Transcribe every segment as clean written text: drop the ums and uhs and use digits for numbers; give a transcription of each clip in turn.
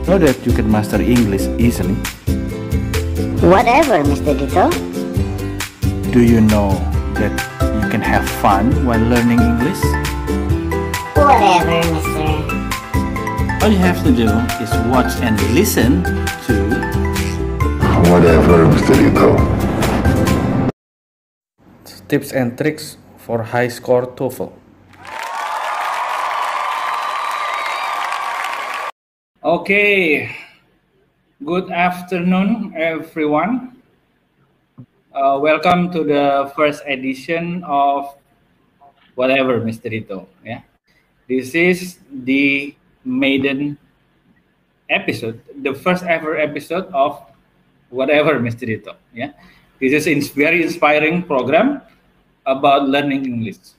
know that you can master English easily? Whatever, Mr. Dito. Do you know that you can have fun while learning English? Whatever, Mr. All you have to do is watch and listen to Whatever, Mr. Dito. Tips and tricks for high score TOEFL. Okay, good afternoon, everyone. Welcome to the first edition of Whatever, Mr. Dito. Yeah, this is the maiden episode, the first ever episode of Whatever, Mr. Dito. Yeah, this is a very inspiring program about learning English.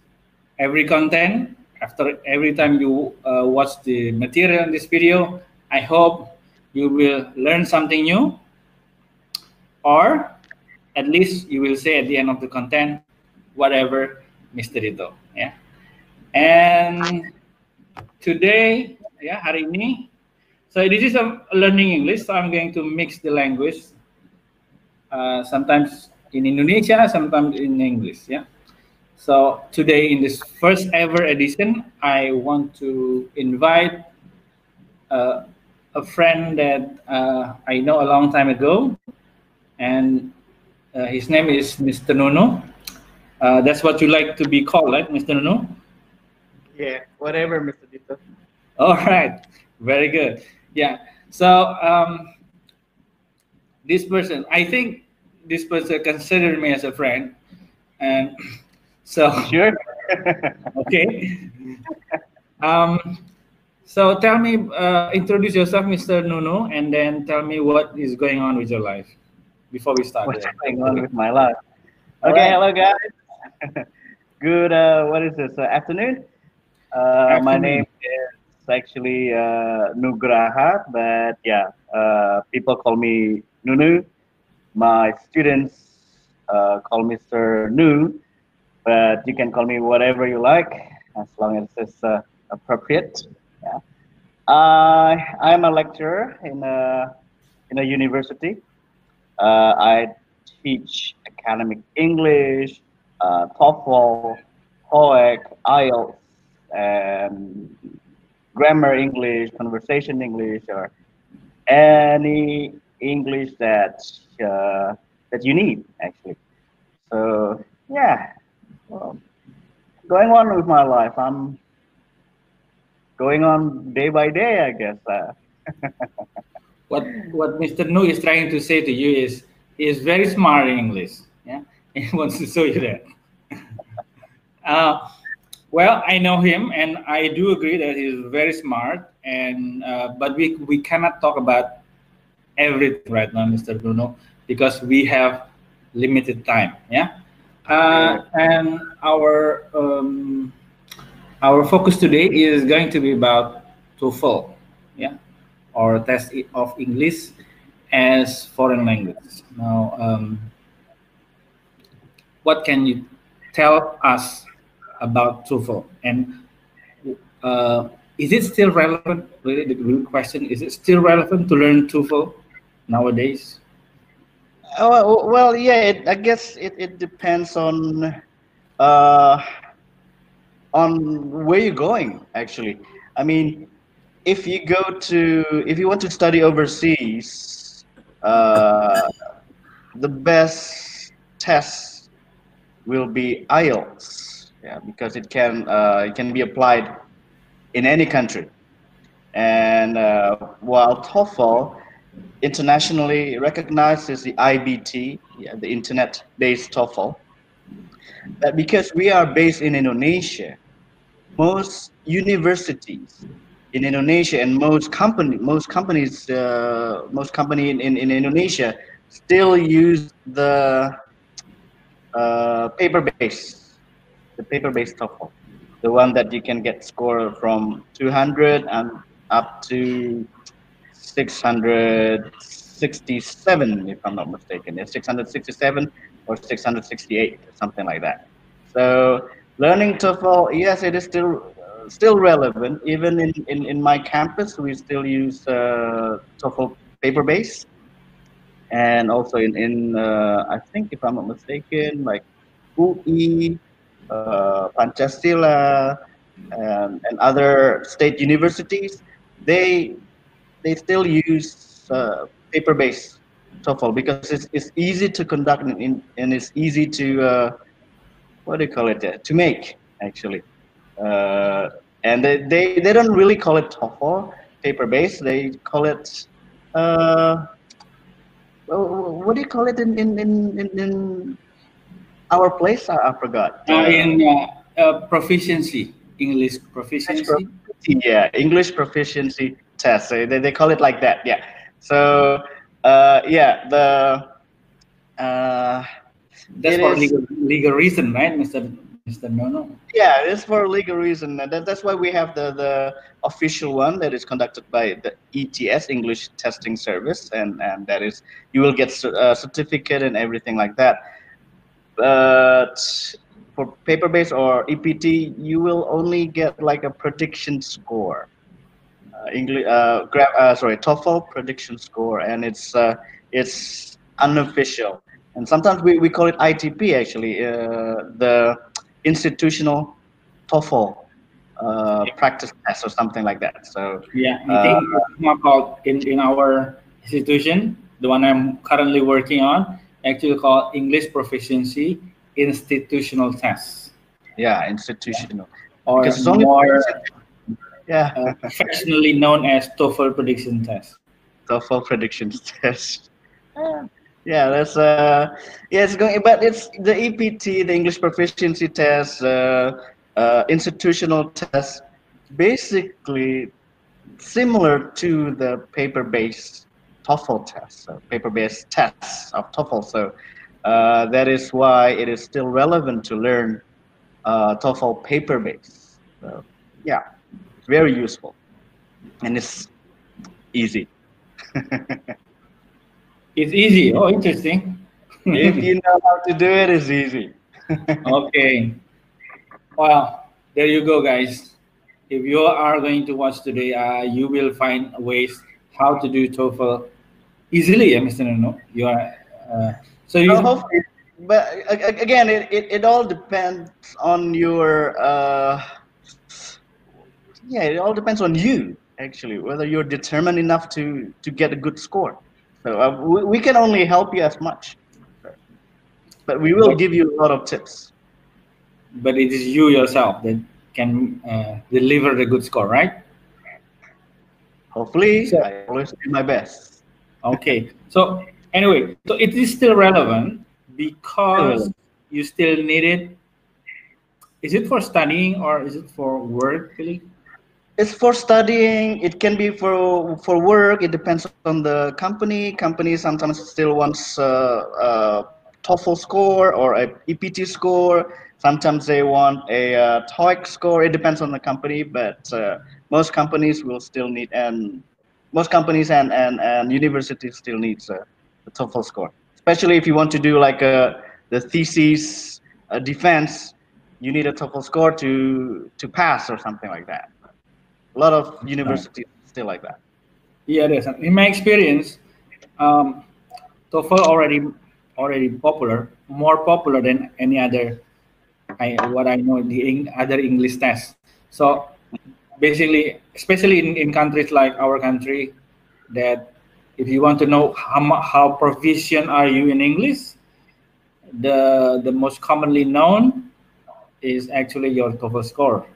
Every content, after every time you watch the material in this video, I hope you will learn something new, or at least you will say at the end of the content, whatever, Mr. Dito. Yeah. And today, yeah, hari ini, so this is a learning English, so I'm going to mix the language, sometimes in Indonesia, sometimes in English. Yeah. So today in this first ever edition, I want to invite a friend that I know a long time ago, and his name is Mr. Nuno. That's what you like to be called, right, Mr. Nuno? Yeah, whatever, Mr. Dito. All right, very good. Yeah, so this person, I think this person considered me as a friend, and so Sure. okay. So tell me, introduce yourself, Mr. Nuno, and then tell me what is going on with your life before we start. What's going on with my life? All Okay, right. hello guys. Good. What is this? Afternoon. My Afternoon. name is actually Nugraha, but yeah, people call me Nunu. My students call me Sir Nu, but you can call me whatever you like as long as it's appropriate. Yeah. I'm a lecturer in a university. I teach academic English, TOEFL, TOEIC, IELTS, and grammar English, conversation English, or any English that you need actually. So yeah, well, going on with my life. I'm going on day by day, I guess. What Mr. Nu is trying to say to you is he is very smart in English. Yeah, he wants to show you that. Well, I know him, and I do agree that he's very smart. And but we cannot talk about everything right now, Mr. Bruno, because we have limited time. Yeah, and our focus today is going to be about TOEFL. Yeah, or test of English as foreign language. Now, what can you tell us about TOEFL? And is it still relevant? Really, the real question, is it still relevant to learn TOEFL nowadays? Well, yeah. I guess it depends on where you're going. Actually, I mean, if you want to study overseas, the best test will be IELTS. Yeah, because it can be applied in any country. And while TOEFL internationally recognized as the IBT, yeah, the internet-based TOEFL, that because we are based in Indonesia, most universities in Indonesia and most company in Indonesia still use the paper-based TOEFL, the one that you can get score from 200 and up to 667, if I'm not mistaken. It's 667 or 668, something like that. So learning TOEFL, yes, it is still still relevant. Even in my campus, we still use TOEFL paper base, and also in I think, if I'm not mistaken, like UI, Pancasila, and other state universities, they they still use paper-based TOEFL because it's easy to conduct, and it's easy to what do you call it, to make actually. Uh, and they don't really call it TOEFL paper-based. They call it what do you call it in our place? I forgot. In proficiency, English proficiency. Yeah, English proficiency test. So they call it like that. Yeah. So yeah, uh, That's it for is. legal reason, right, Mr. Nono? Yeah, it's for legal reason. And that's why we have the official one that is conducted by the ETS, English Testing Service, and that is, you will get a certificate and everything like that. But for paper-based or EPT, you will only get like a prediction score. English, sorry, TOEFL prediction score, and it's unofficial. And sometimes we call it ITP actually, the institutional TOEFL practice test or something like that. So Yeah, I think it's more called in our institution, the one I'm currently working on, actually called English Proficiency Institutional Test, yeah, institutional, or because it's only more yeah. affectionately known as TOEFL prediction test. TOEFL predictions test. Yeah, that's yeah, it's going, but it's the EPT, the English proficiency test, institutional test, basically similar to the paper-based TOEFL test, so paper-based tests of TOEFL. So that is why it is still relevant to learn TOEFL paper-based. So yeah, it's very useful, and it's easy. It's easy. Oh, interesting. If you know how to do it, it's easy. Okay. Well, there you go, guys. If you are going to watch today, you will find ways how to do TOEFL easily, Mr. Nono. You are so you. So hopefully, but again, it all depends on your yeah, it all depends on you actually, whether you're determined enough to get a good score. So we can only help you as much, but we will give you a lot of tips. But it is you yourself that can deliver the good score, right? Hopefully, So- I always do my best. Okay. So anyway, so it is still relevant because you still need it. Is it for studying or is it for work, really? It's for studying. It can be for work. It depends on the company. Company sometimes still wants TOEFL score or a EPT score. Sometimes they want a TOEIC score. It depends on the company, but most companies will still need, and most companies and universities still needs a TOEFL score. Especially if you want to do like the thesis defense, you need a TOEFL score to pass or something like that. A lot of universities still like that. Yeah, there's in my experience, TOEFL already popular, more popular than any other. What I know, the other English tests. So basically, especially in countries like our country, that if you want to know how proficient are you in English, the most commonly known is actually your TOEFL score.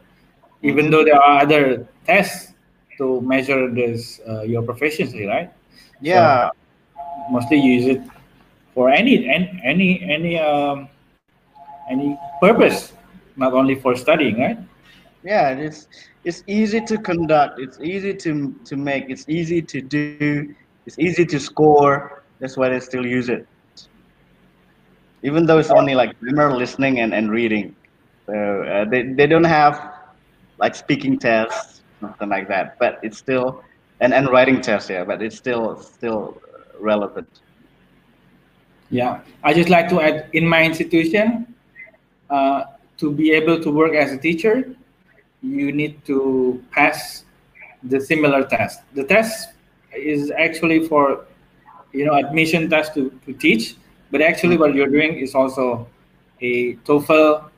Even though there are other tests to measure this your proficiency, right? Yeah, So mostly use it for any purpose, not only for studying, right? yeah. It's easy to conduct. It's easy to make. It's easy to do. It's easy to score. That's why they still use it. Even though it's only like grammar, listening, and reading. So they don't have like speaking tests, something like that. But it's still and writing tests, yeah. But it's still relevant. Yeah, I just like to add in my institution, to be able to work as a teacher, you need to pass the similar test. The test is actually for admission test to teach, but actually what you're doing is also a TOEFL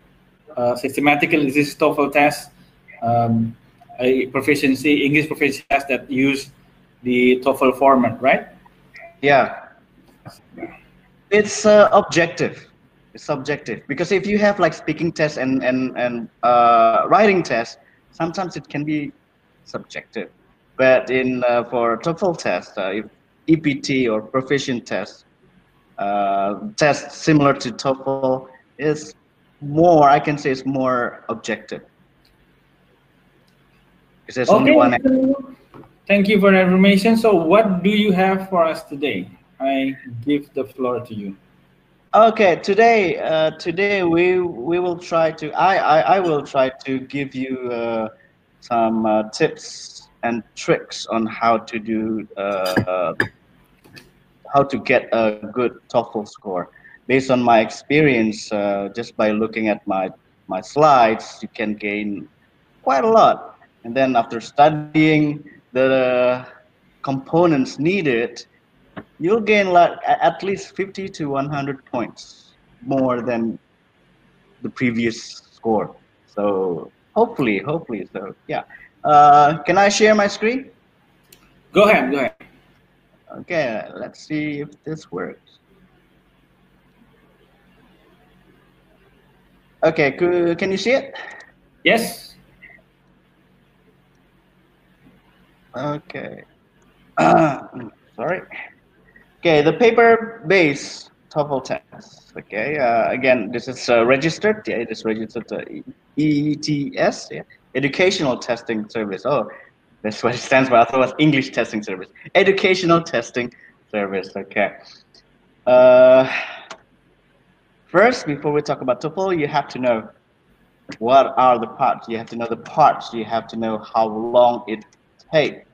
systematically. This is TOEFL test, a proficiency English proficiency test that use the TOEFL format, right? Yeah, it's objective. It's subjective because if you have like speaking test and writing test, sometimes it can be subjective. But in for TOEFL test, if EPT or proficient test similar to TOEFL is more, I can say, it's more objective. Because there's only one. Thank you for the information. So what do you have for us today? I give the floor to you. Okay, today we will try to I will try to give you some tips and tricks on how to do how to get a good TOEFL score. Based on my experience, just by looking at my slides, you can gain quite a lot. And then after studying the components needed, you'll gain like at least 50 to 100 points more than the previous score. So hopefully, so yeah. Can I share my screen? Go ahead. Okay, let's see if this works. Okay, can you see it? Yes. Okay. Sorry. Okay, the paper-based TOEFL test. Okay, again, this is registered. Yeah, it is registered to ETS, yeah, Educational Testing Service. Oh, that's what it stands for. I thought it was English Testing Service. Educational Testing Service. Okay. First, before we talk about TOEFL, you have to know what are the parts. You have to know the parts. You have to know how long it takes.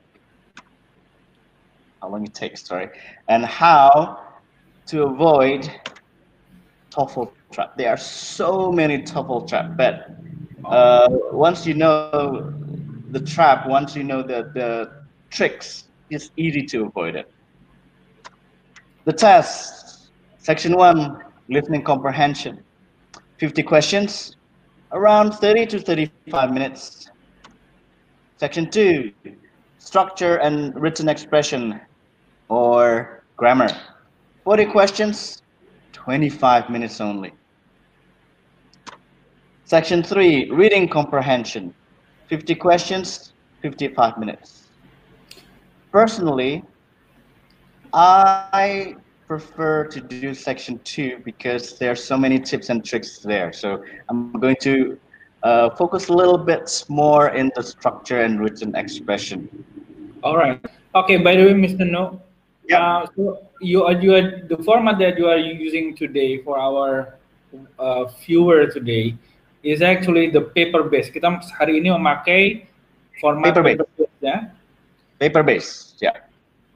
Sorry, and how to avoid TOEFL trap. There are so many TOEFL trap, but once you know the trap, once you know the tricks, it's easy to avoid it. The test, section 1, listening comprehension, 50 questions, around 30 to 35 minutes. Section 2, structure and written expression or grammar, 40 questions, 25 minutes only. Section 3, reading comprehension, 50 questions, 55 minutes. Personally, I prefer to do section 2 because there are so many tips and tricks there. So I'm going to focus a little bit more in the structure and written expression. All right. Okay. By the way, Mr. No, yeah. So you are the format that you are using today for our viewer today is actually the paper-based. Kita hari ini memakai format paper-based, ya. Paper-based, yeah.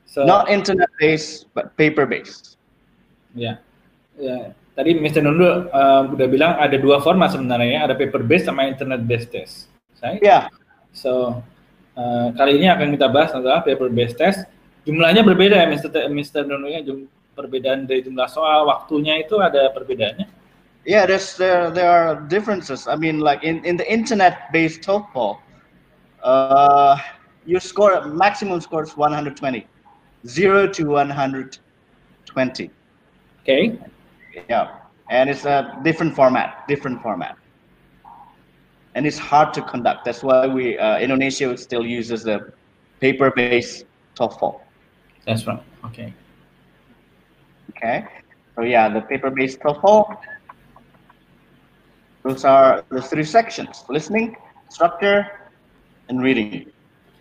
So, not internet-based, but paper-based. Ya. Ya. Tadi Mr. Nundu udah bilang ada dua format sebenarnya, ada paper-based sama internet-based test. Right? Yeah. So kali ini akan kita bahas adalah paper-based test. Jumlahnya berbeda ya, Mr. Nundu ya. Perbedaan dari jumlah soal, waktunya itu ada perbedaannya. Yeah, there are differences. I mean, like in the internet-based TOEFL, your maximum score is 120, 0 to 120. Okay. Yeah, and it's a different format, and it's hard to conduct. That's why Indonesia still uses the paper-based TOEFL. That's right. Okay. Okay. So yeah, the paper-based TOEFL. Those are the 3 sections: listening, structure, and reading.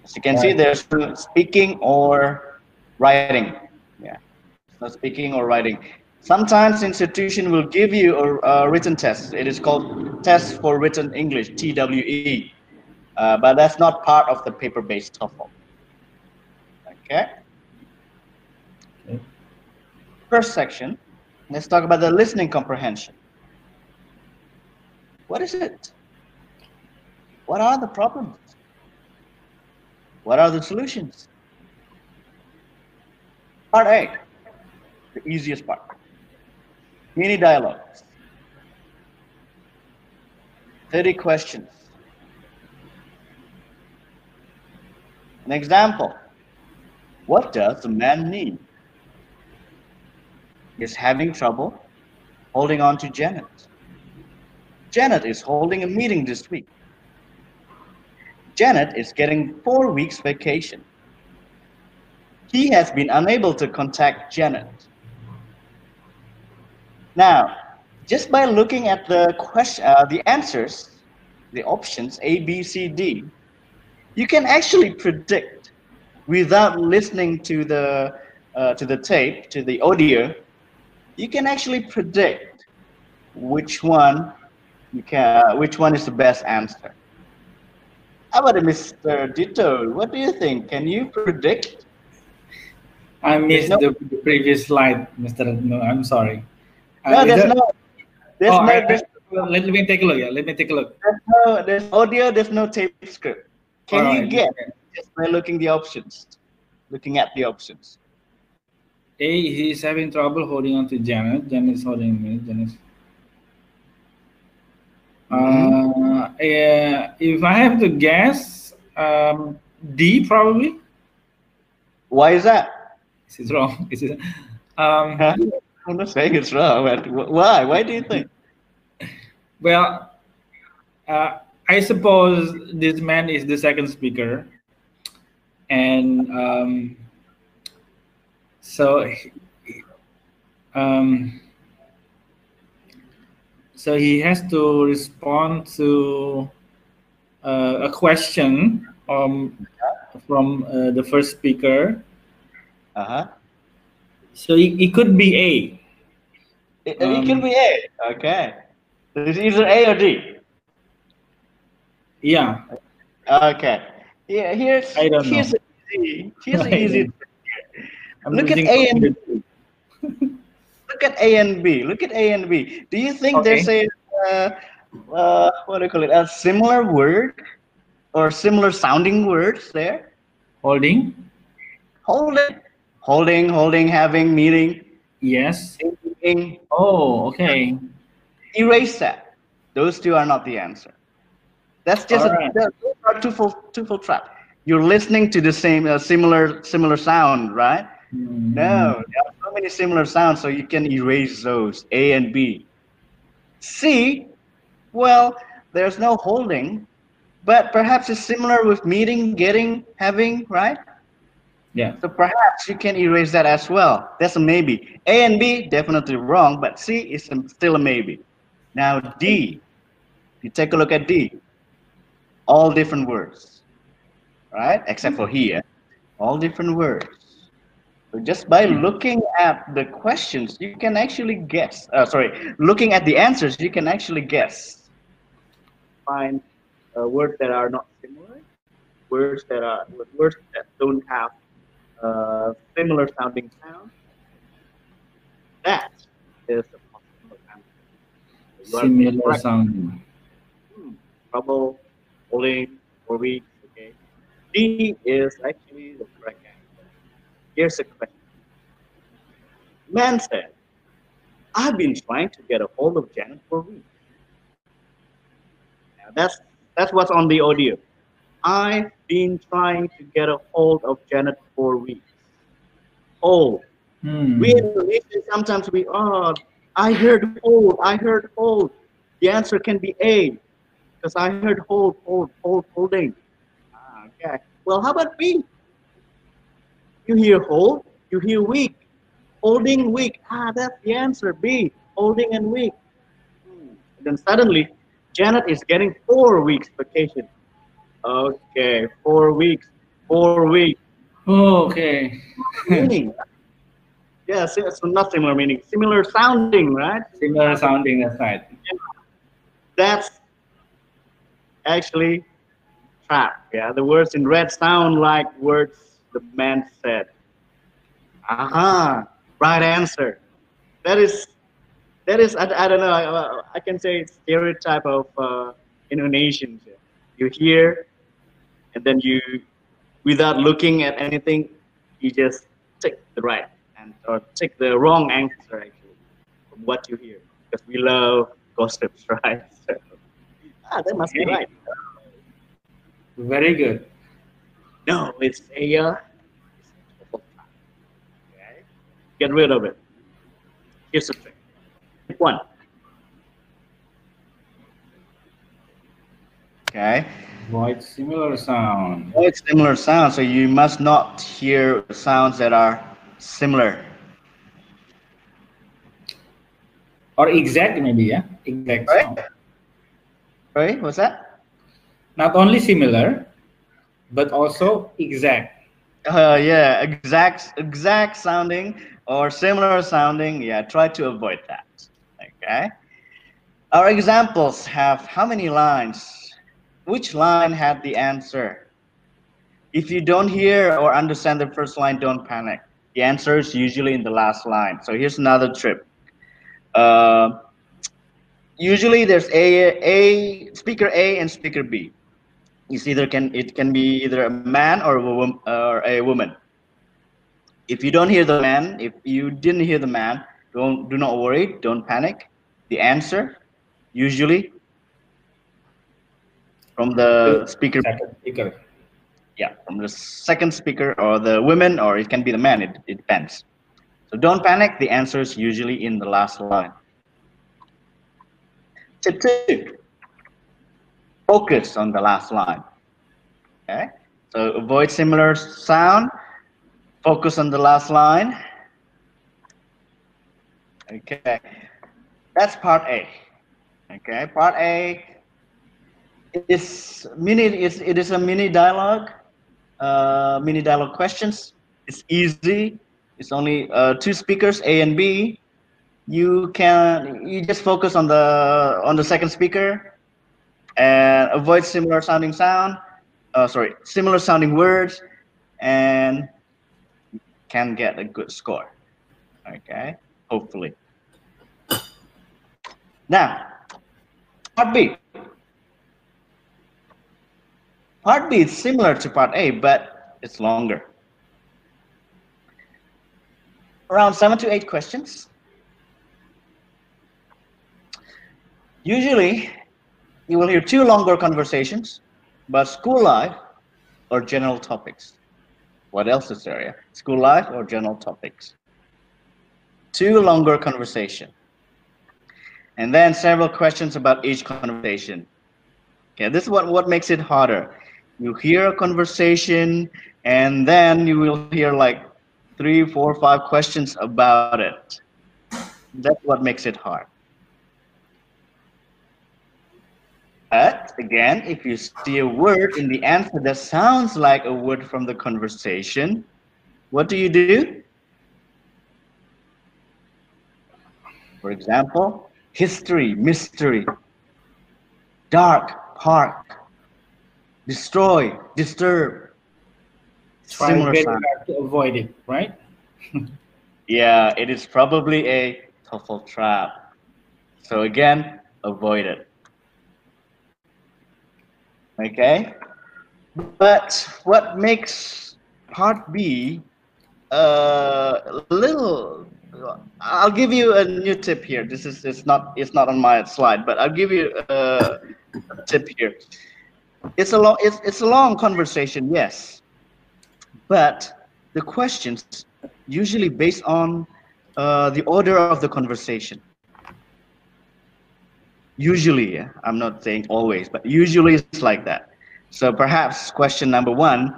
As you can see, there's speaking or writing. Yeah, so speaking or writing. Sometimes institution will give you a written test. It is called Test for Written English, TWE, but that's not part of the paper-based TOEFL. Okay. First section, let's talk about the listening comprehension. What is it? What are the problems? What are the solutions? Part A, the easiest part. Mini dialogues. 30 questions. An example. What does the man need? Is having trouble holding on to Janet. Janet is holding a meeting this week. Janet is getting 4 weeks vacation. He has been unable to contact Janet. Now, just by looking at the answers, the options A, B, C, D, you can actually predict without listening to the tape, to the audio. You can actually predict which one is the best answer. How about Mr. Ditto? What do you think? Can you predict? I missed the previous slide, Mr. No, I'm sorry. No, let me take a look. Yeah, let me take a look. There's audio. There's no tape script. Can you get just by looking the options? Looking at the options. A, he's having trouble holding on to Janet. Janet is holding me. Janet. If I have to guess, D probably. Why is that? Is it wrong? Is it? I'm not saying it's wrong, but why? Why do you think? Well, I suppose this man is the second speaker, and so he has to respond to a question from the first speaker. So it could be A. It could be A. Okay. It's either A or D. Yeah. Okay. Yeah. Here's easy. Look at A and B. Look at A and B. Look at A and B. Do you think there's a what do you call it? A similar word or similar sounding words there? Holding, having, meeting. yes. Thinking. Oh, okay. Erase that. Those two are not the answer. That's just those are twofold trap. You're listening to the same similar sound, right? No, there are so many similar sounds, so you can erase those. A and B. C, well, there's no holding, but perhaps it's similar with meeting, getting, having, right? Yeah. So perhaps you can erase that as well. That's a maybe. A and B, definitely wrong, but C is still a maybe. Now D, you take a look at D. All different words, right? Except for here, all different words. So just by looking at the questions, you can actually guess. Looking at the answers, you can actually guess. Find words that are not similar, words that don't have similar sounding sound. That is a possible answer. Similar sounding. Trouble holding 4 weeks. Okay. D is actually the correct answer. Here's a question. Man said, "I've been trying to get a hold of Janet for weeks." Now that's what's on the audio. I've been trying to get a hold of Janet for weeks. Hold. We Indonesians sometimes I heard hold. The answer can be A, because I heard holding. Okay. Well, how about B? You hear hold, you hear week. Holding, week. That's the answer. B, holding and week. Then suddenly, Janet is getting 4 weeks vacation. Okay, 4 weeks. 4 weeks. Oh, okay. Meaning. Yes, it's not similar meaning. Similar sounding, right? Similar sounding, that's right. That's actually trap. Yeah, the words in red sound like words the man said. Right answer. That is I don't know. I can say it's stereotype of Indonesians. You hear, and then you, without looking at anything, you just take the right answer or take the wrong answer actually from what you hear. Because we love gossips, right? So, that must be Okay. right. Very good. No, it's a okay. Get rid of it. Here's the trick. Tip one. Okay. Avoid similar sound. Avoid similar sounds. So you must not hear sounds that are similar. Or exact maybe, yeah? Exact Right? sound. Right? What's that? Not only similar, but also exact. Yeah, exact sounding or similar sounding. Yeah, try to avoid that. Okay. Our examples have how many lines? Which line had the answer? If you don't hear or understand the first line, don't panic. The answer is usually in the last line. So here's another tip. Usually there's a speaker A and speaker B. It can be either a man or a woman. If you don't hear the man, if you didn't hear the man, do not worry, don't panic. The answer usually from the speaker, Second speaker. yeah, from the second speaker or the women, or it can be the man. It depends. So don't panic. The answer is usually in the last line. Tip two, focus on the last line. Okay, so avoid similar sound. Focus on the last line. Okay, that's part A. Okay, part A is it is a mini dialogue questions. It's easy. It's only two speakers, A and B. You just focus on the second speaker and avoid similar sounding similar sounding words, and can get a good score. Okay, hopefully. Now, part B. Part B is similar to part A, but it's longer. Around 7 to 8 questions. Usually, you will hear 2 longer conversations, but school life or general topics. What else is there? Yeah? School life or general topics. 2 longer conversation. And then several questions about each conversation. Okay, this is what makes it harder. You hear a conversation, and then you will hear like 3, 4, 5 questions about it. That's what makes it hard. But again, if you see a word in the answer that sounds like a word from the conversation, what do? For example, history, mystery, dark, park, destroy, disturb. Try Similar very sound. hard to avoid it, right? Yeah, it is probably a TOEFL trap. So again, avoid it. Okay? But what makes part B a little, I'll give you a new tip here. It's not on my slide, but I'll give you a tip here. It's a long conversation, yes, but the questions usually based on the order of the conversation. Usually, yeah, I'm not saying always, but usually it's like that. So perhaps question number 1,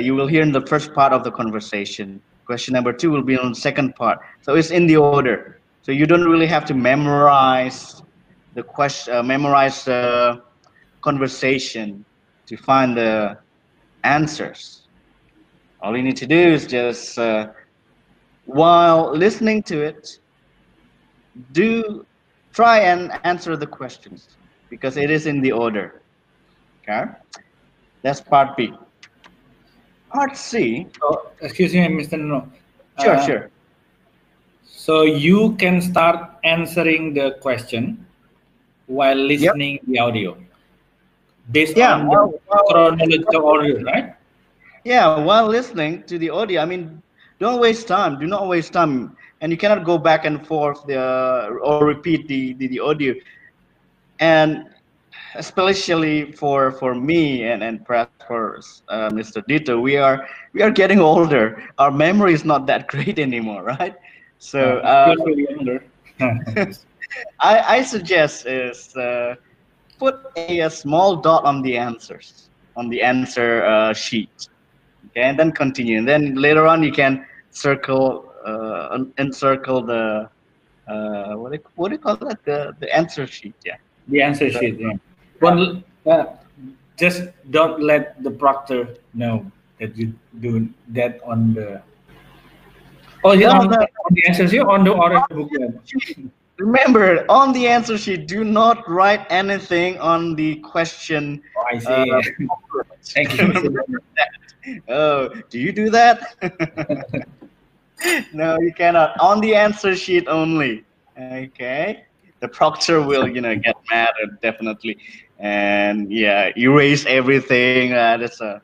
you will hear in the first part of the conversation. Question number 2 will be on the second part. So it's in the order. So you don't really have to memorize the question, memorize the conversation to find the answers. All you need to do is just, while listening to it, try and answer the questions because it is in the order. Okay, that's part B. Part C. So, excuse me, Mr. Nuno. Sure. So you can start answering the question while listening the audio. based Yeah, on the chronological order, right? yeah, while listening to the audio, I mean, don't waste time. Do not waste time, and you cannot go back and forth or repeat the audio. And especially for me and perhaps for Mr. Dito, we are getting older. Our memory is not that great anymore, right? So Still feel younger. I suggest is put a small dot on the answers on the answer sheet. Okay, and then continue, and then later on you can encircle the what do you call that, the answer sheet? Yeah. The answer sheet. Yeah. Well, just don't let the proctor know that you do that on the. Oh, yeah, No, on, no. on the answer sheet, on the orange booklet. Remember, on the answer sheet, do not write anything on the question. Oh, I see. Thank you. Remember that. Oh, do you do that? No, you cannot. On the answer sheet only. Okay. The proctor will, get mad definitely, and yeah, erase everything. That's a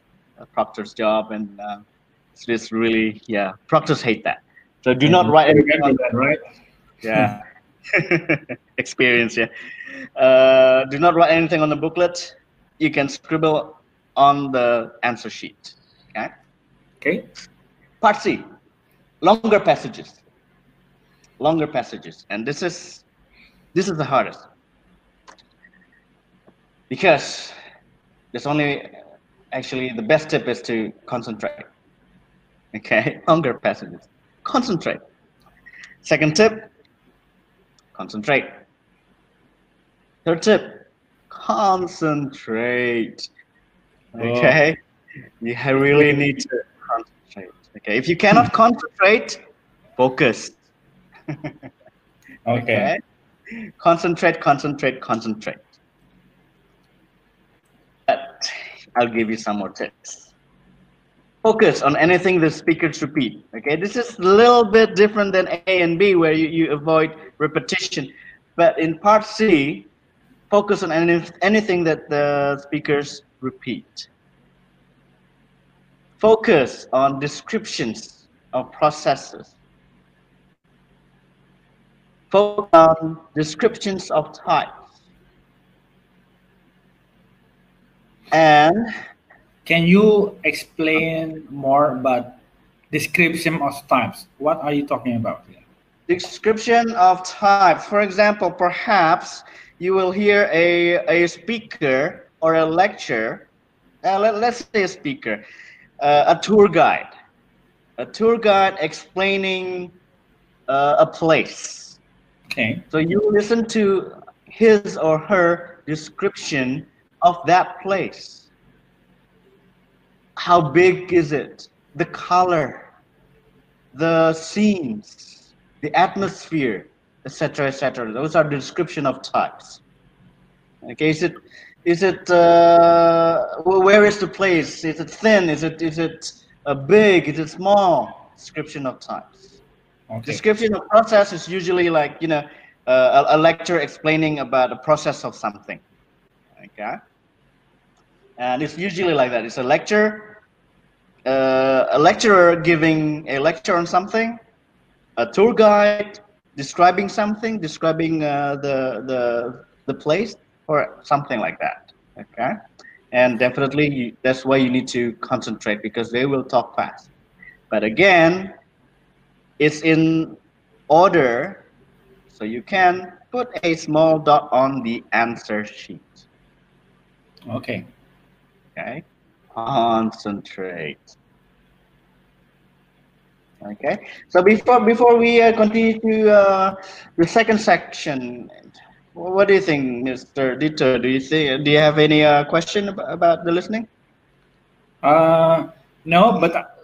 proctor's job, and it's just really, yeah, proctors hate that. So do not write anything on that, right? Yeah. Experience, yeah. Do not write anything on the booklet. You can scribble on the answer sheet. Okay. Okay. Part C, longer passages. Longer passages, and this is the hardest because there's only actually the best tip is to concentrate. Okay, longer passages. Concentrate. Second tip, concentrate. Third tip, concentrate. Okay, you really need to concentrate. Okay, if you cannot concentrate, focus. Okay. Concentrate, concentrate, concentrate. But I'll give you some more tips. Focus on anything the speakers repeat. Okay, this is a little bit different than A and B, where you avoid repetition. But in part C, focus on anything that the speakers repeat. Focus on descriptions of processes. Focus on descriptions of types. And can you explain more about description of types? What are you talking about here? Description of types. For example, perhaps you will hear a speaker or a lecture. Let's say a speaker, a tour guide. A tour guide explaining a place. Okay. So you listen to his or her description of that place. How big is it? The color, the scenes, the atmosphere, etc., etc. Those are the description of types. Okay, is it where is the place? Is it thin? Is it big? Is it small? Description of types. Okay. Description of process is usually like, a lecture explaining about the process of something. Okay, and it's usually like that. It's a lecture, a lecturer giving a lecture on something, a tour guide describing something, describing the place or something like that. Okay, and definitely that's why you need to concentrate, because they will talk fast. But again, it's in order, so you can put a small dot on the answer sheet. Okay. Okay. Concentrate. Okay. So before we continue to the second section, what do you think, Mr. Dito? Do you have any question about the listening? No, but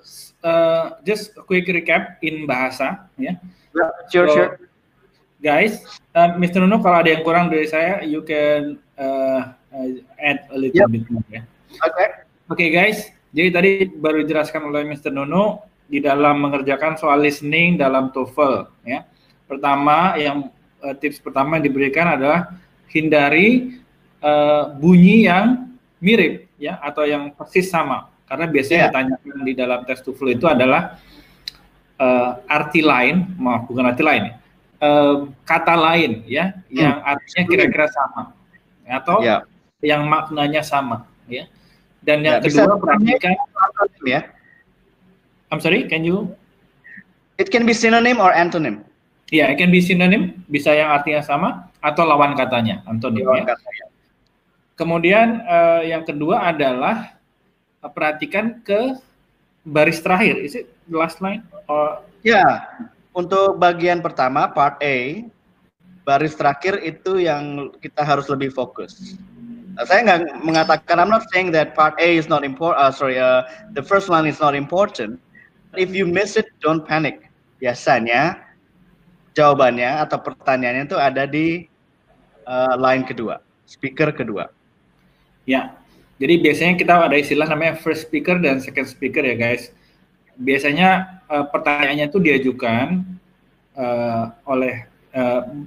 just a quick recap in bahasa, ya. Yeah, sure. Guys, Mr. Nuno, kalau ada yang kurang dari saya, you can add a little bit more, ya. Okay, guys. Jadi tadi baru dijelaskan oleh Mr. Nuno di dalam mengerjakan soal listening dalam TOEFL, ya. Pertama, tips pertama yang diberikan adalah hindari bunyi yang mirip ya atau yang persis sama. Karena biasanya ditanyakan di dalam tes TOEFL itu adalah arti lain, maaf bukan arti lain, kata lain ya yang artinya kira-kira sama atau yang maknanya sama ya. Dan yang kedua perhatikan ya. I'm sorry, can you? It can be synonym or antonym. Ya, it can be synonym, bisa yang artinya sama atau lawan katanya, antonim ya. Kemudian yang kedua adalah perhatikan ke baris terakhir. Is it the last line? Ya, untuk bagian pertama part A, baris terakhir itu yang kita harus lebih fokus. Saya nggak mengatakan, I'm not saying that part A is not important. The first one is not important. If you miss it, don't panic. Biasanya jawabannya atau pertanyaannya itu ada di line kedua, speaker kedua. Ya, jadi biasanya kita ada istilah namanya first speaker dan second speaker ya guys. Biasanya pertanyaannya itu diajukan oleh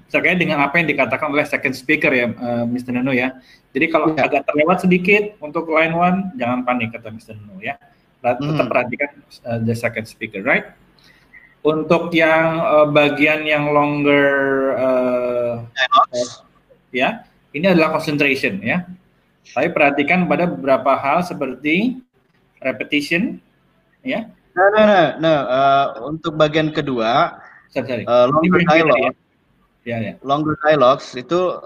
terkait dengan apa yang dikatakan oleh second speaker ya, Mr. Nuno ya. Jadi kalau agak terlewat sedikit untuk line one, jangan panik kata Mr. Nuno ya. Tetap perhatikan the second speaker, right? Untuk yang bagian yang longer ya, ini adalah concentration ya. Tapi perhatikan pada beberapa hal seperti repetition ya. No. Untuk bagian kedua, longer dialogue. Ya. Longer dialogues itu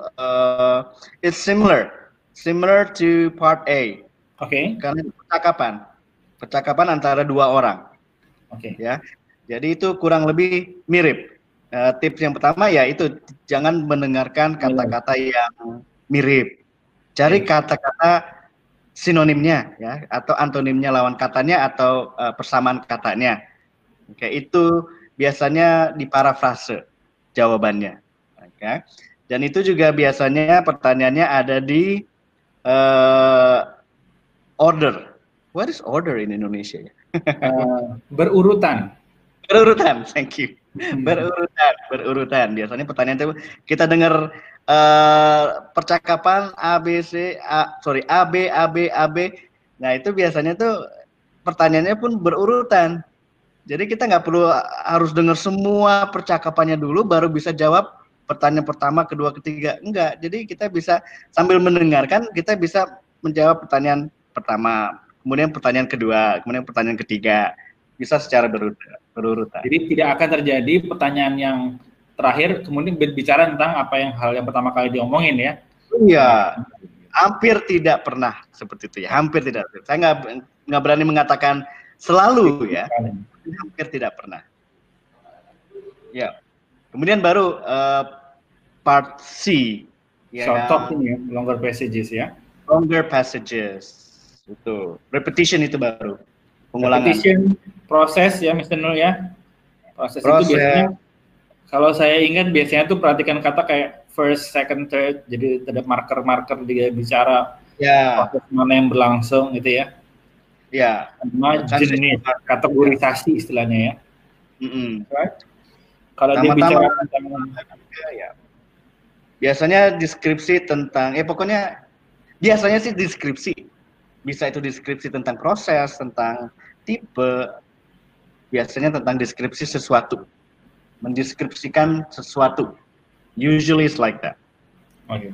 it's similar to part A. Oke. Karena percakapan antara dua orang. Oke. Ya. Jadi itu kurang lebih mirip. Tips yang pertama ya itu jangan mendengarkan kata-kata yang mirip. Cari kata-kata sinonimnya ya atau antonimnya lawan katanya atau persamaan katanya. Oke, itu biasanya diparafrase jawabannya. Oke. Dan itu juga biasanya pertanyaannya ada di order. What is order in Indonesia? Berurutan. Berurutan, thank you. Berurutan. Biasanya pertanyaan itu kita dengar percakapan A B. Nah itu biasanya tuh pertanyaannya pun berurutan. Jadi kita nggak perlu harus dengar semua percakapannya dulu baru bisa jawab pertanyaan pertama, kedua, ketiga. Enggak. Jadi kita bisa sambil mendengarkan kita bisa menjawab pertanyaan pertama, kemudian pertanyaan kedua, kemudian pertanyaan ketiga. Bisa secara berurutan. Jadi tidak akan terjadi pertanyaan yang terakhir kemudian berbicara tentang apa yang hal yang pertama kali diomongin ya. Iya, hampir tidak pernah seperti itu ya, hampir tidak. Saya nggak berani mengatakan selalu ya, hampir tidak pernah. Ya, kemudian baru part C. Ya, short talk ini ya, longer passages ya. Longer passages, itu repetition itu baru. Pengulangan. Repetition, proses ya Mr. Nur ya. Proses itu biasanya kalau saya ingat biasanya tuh perhatikan kata kayak first, second, third, jadi ada marker-marker dia bicara proses mana yang berlangsung gitu ya. Ya. Sama jenis kategorisasi istilahnya ya. Right? Kalau dia bicara tentang biasanya deskripsi tentang pokoknya biasanya sih deskripsi. Bisa itu deskripsi tentang proses, tentang tipe, biasanya tentang deskripsi sesuatu, mendeskripsikan sesuatu. Usually it's like that. Okay.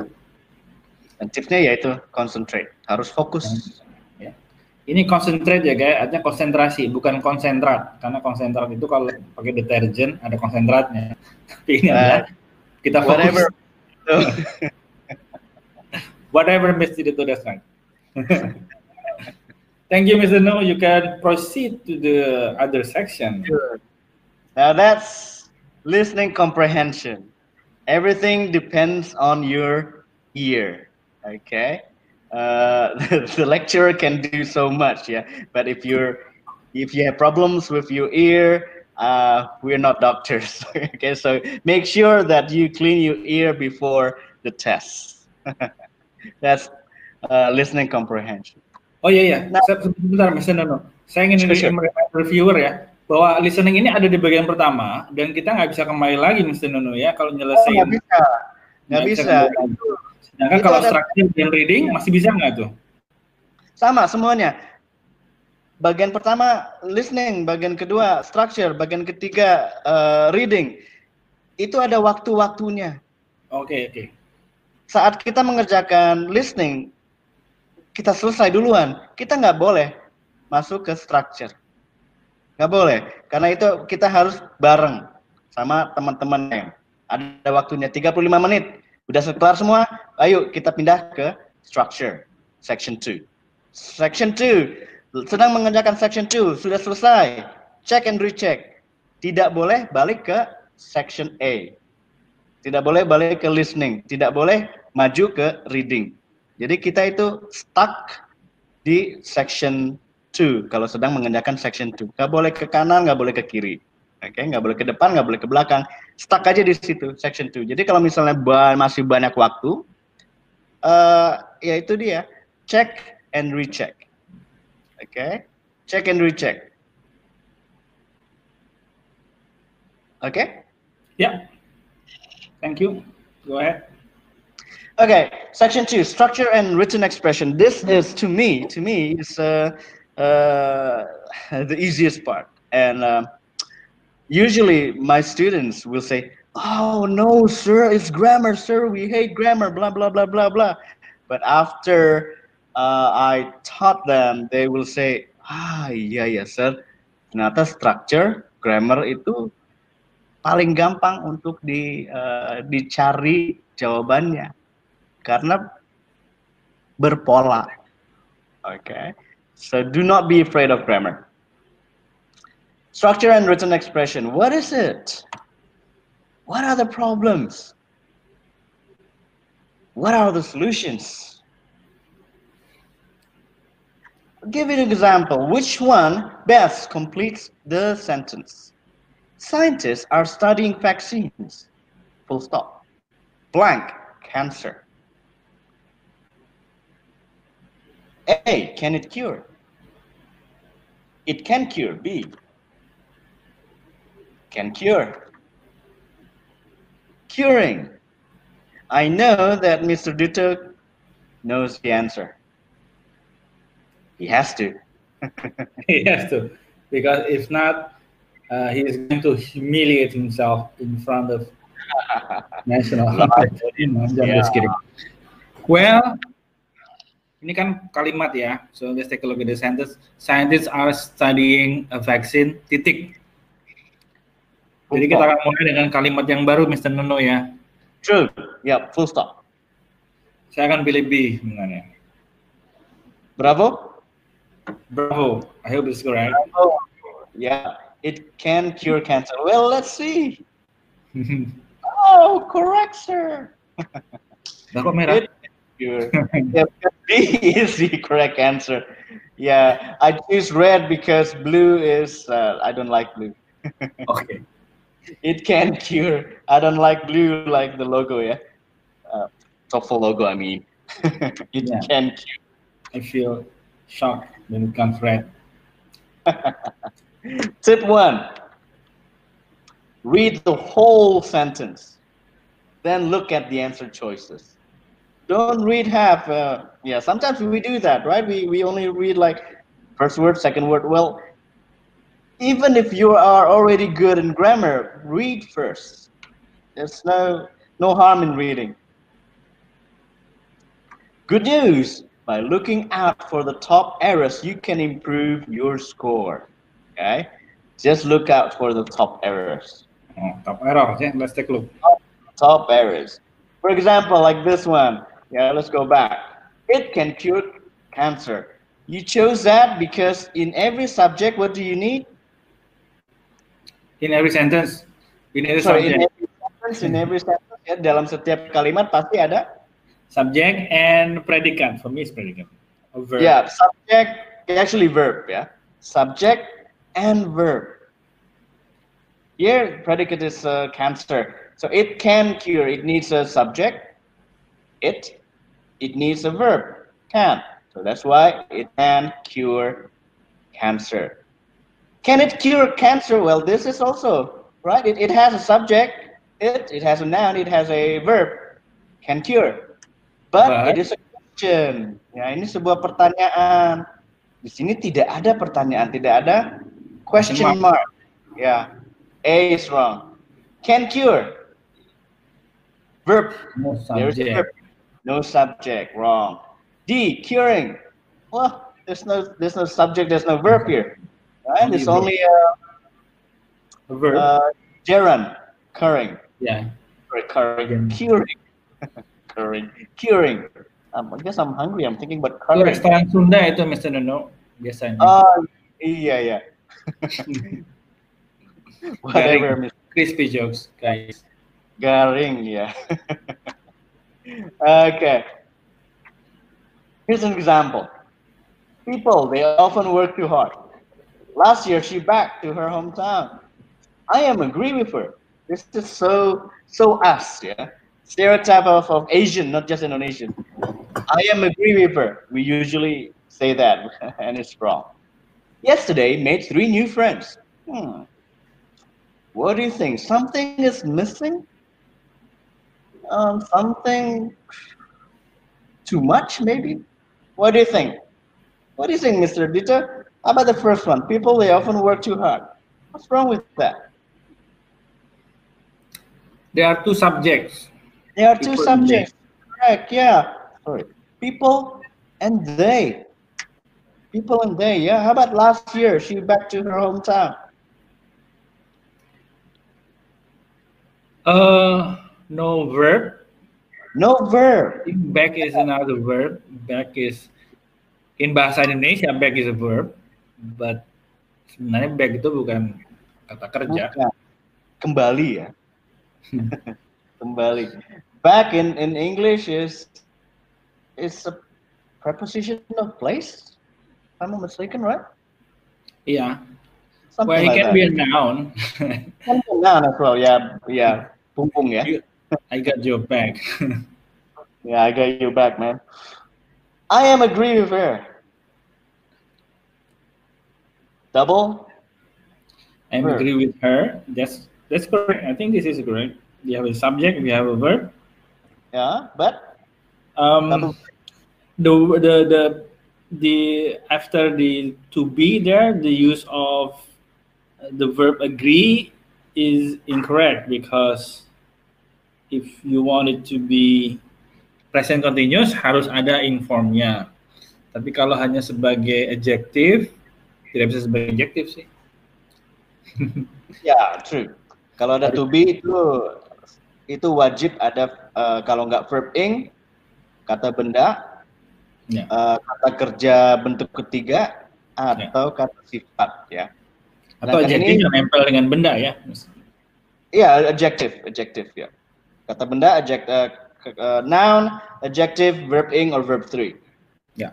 Dan tipsnya yaitu concentrate, harus fokus. Ya. Ini concentrate ya guys, artinya konsentrasi, bukan konsentrat. Karena konsentrat itu kalau pakai deterjen ada konsentratnya. Tapi ini adalah kita fokus. Whatever Mr. Dito that's right. Thank you, Mr. No. You can proceed to the other section. Good. Now that's listening comprehension. Everything depends on your ear. Okay, the lecturer can do so much, yeah. But if you have problems with your ear, we're not doctors. Okay, so make sure that you clean your ear before the test. That's listening comprehension. Oh iya, sebentar Mas Nono. Saya ingin reviewer ya, bahwa listening ini ada di bagian pertama dan kita nggak bisa kembali lagi Mas Nono ya kalau nyelesain. Nggak bisa. Sedangkan kalau structure dan reading masih bisa nggak tuh? Sama semuanya. Bagian pertama listening, bagian kedua structure, bagian ketiga reading. Itu ada waktu-waktunya. Oke. Saat kita mengerjakan listening, kita selesai duluan. Kita nggak boleh masuk ke structure. Nggak boleh, karena itu kita harus bareng sama teman-teman. Ada waktunya 35 menit. Udah kelar semua, ayo kita pindah ke structure, section 2. Section 2, sedang mengerjakan section 2, sudah selesai. Check and recheck. Tidak boleh balik ke section A. Tidak boleh balik ke listening. Tidak boleh maju ke reading. Jadi kita itu stuck di section 2 kalau sedang mengerjakan section 2. Nggak boleh ke kanan, nggak boleh ke kiri. Oke, nggak boleh ke depan, nggak boleh ke belakang. Stuck aja di situ, section 2. Jadi kalau misalnya masih banyak waktu, ya itu dia, check and recheck. Oke, check and recheck. Oke? Yeah. Thank you. Go ahead. Okay, section 2, structure and written expression. This is to me is the easiest part. And usually my students will say, "Oh no, sir, it's grammar, sir. We hate grammar, blah blah blah blah blah." But after I taught them, they will say, iya sir, ternyata structure, grammar itu paling gampang untuk dicari jawabannya karena berpola. Okay, so do not be afraid of grammar. Structure and written expression. What is it? What are the problems? What are the solutions? I'll give you an example. Which one best completes the sentence? Scientists are studying vaccines. Full stop. Blank. Cancer. A. Can it cure? It can cure. B. Can cure. Curing. I know that Mr. Duterte knows the answer. He has to. He has to, because if not, he is going to humiliate himself in front of national. I'm just kidding. Well, ini kan kalimat ya. So let's take a look at the sentence. Scientists are studying a vaccine. Titik. Jadi kita akan mulai dengan kalimat yang baru, Mr. Nuno ya. True. Yeah, full stop. Saya akan pilih B sebenarnya. Bravo. Bravo. I hope it's correct. Bravo. Yeah, it can cure cancer. Well, let's see. Oh, correct, sir. Nah, kok merah? Cure. Yeah, B is the correct answer. Yeah, I choose red because blue is, I don't like blue. Okay. It can cure. I don't like blue like the logo, yeah. TOEFL logo, I mean. It can cure. I feel shocked when it comes red. Tip 1. Read the whole sentence. Then look at the answer choices. Don't read half. Yeah, sometimes we do that, right? We only read like first word, second word. Well, even if you are already good in grammar, read first. There's no harm in reading. Good news, by looking out for the top errors, you can improve your score. Okay? Just look out for the top errors. Oh, top error, yeah. Let's take a look. Top errors. For example, like this one. Yeah, let's go back. It can cure cancer. You chose that because in every subject, what do you need? In every sentence, in every in every sentence, ya, dalam setiap kalimat pasti ada subject and predicate. For me, it's predicate. A verb. Yeah, subject, actually verb, yeah. Subject and verb. Here, predicate is cancer. So it can cure. It needs a subject. It needs a verb. Can. So that's why it can cure cancer. Can it cure cancer? Well, this is also, right? It has a subject, it has a noun, it has a verb, can cure. But it is a question. Ya, ini sebuah pertanyaan. Di sini tidak ada pertanyaan, tidak ada question mark. Ya, A is wrong. Can cure. Verb. No There is a subject. verb. No subject. Wrong. D. Curing. Well, there's no subject. There's no verb here. Right? It's only A verb. gerund. Curing. Yeah. Curing. Curing. Curing. I guess I'm hungry. I'm thinking about Itu curing. restoran Sunda itu, Mr. Nuno, biasanya. Iya. Whatever. Garing. Crispy jokes, guys. Garing, yeah. Okay. Here's an example. People, they often work too hard. Last year, she back to her hometown. I am agree with her. This is so us, yeah. Stereotype of Asian, not just Indonesian. I am agree with her. We usually say that, and it's wrong. Yesterday, made 3 new friends. What do you think? Something is missing? Something too much, maybe? What do you think? What do you think, Mr. Dieter? How about the first one? People, they often work too hard. What's wrong with that? There are 2 subjects. There are 2 People subjects. Correct, yeah. Sorry. People and they. People and they, yeah. How about last year? She back to her hometown. No verb. No verb. Back is another verb. Back is in bahasa Indonesia, back is a verb, but sebenarnya back itu bukan kata kerja. Bukan. Kembali ya. Kembali. Back in English is a preposition of place. If I'm not mistaken, right? Yeah. Something Well, it like can that. be a noun. Can be a noun as well. Yeah. Pungpung ya. I got your back. Yeah, I got you back, man. I am agree with her. Double. I Verb. agree with her. That's correct. I think this is correct. We have a subject. We have a verb. Yeah, but The after the to be there, the use of the verb agree is incorrect, because if you want it to be present continuous harus ada informnya. Tapi kalau hanya sebagai adjective, tidak bisa sebagai adjective sih. ya, true. Kalau ada to be itu wajib ada kalau nggak verb ing, kata benda, Ya. kata kerja bentuk ketiga, atau kata sifat ya. Atau adjective yang nempel dengan benda ya. Iya, adjective ya. Kata benda, noun, adjective, verb ing or verb 3. Yeah.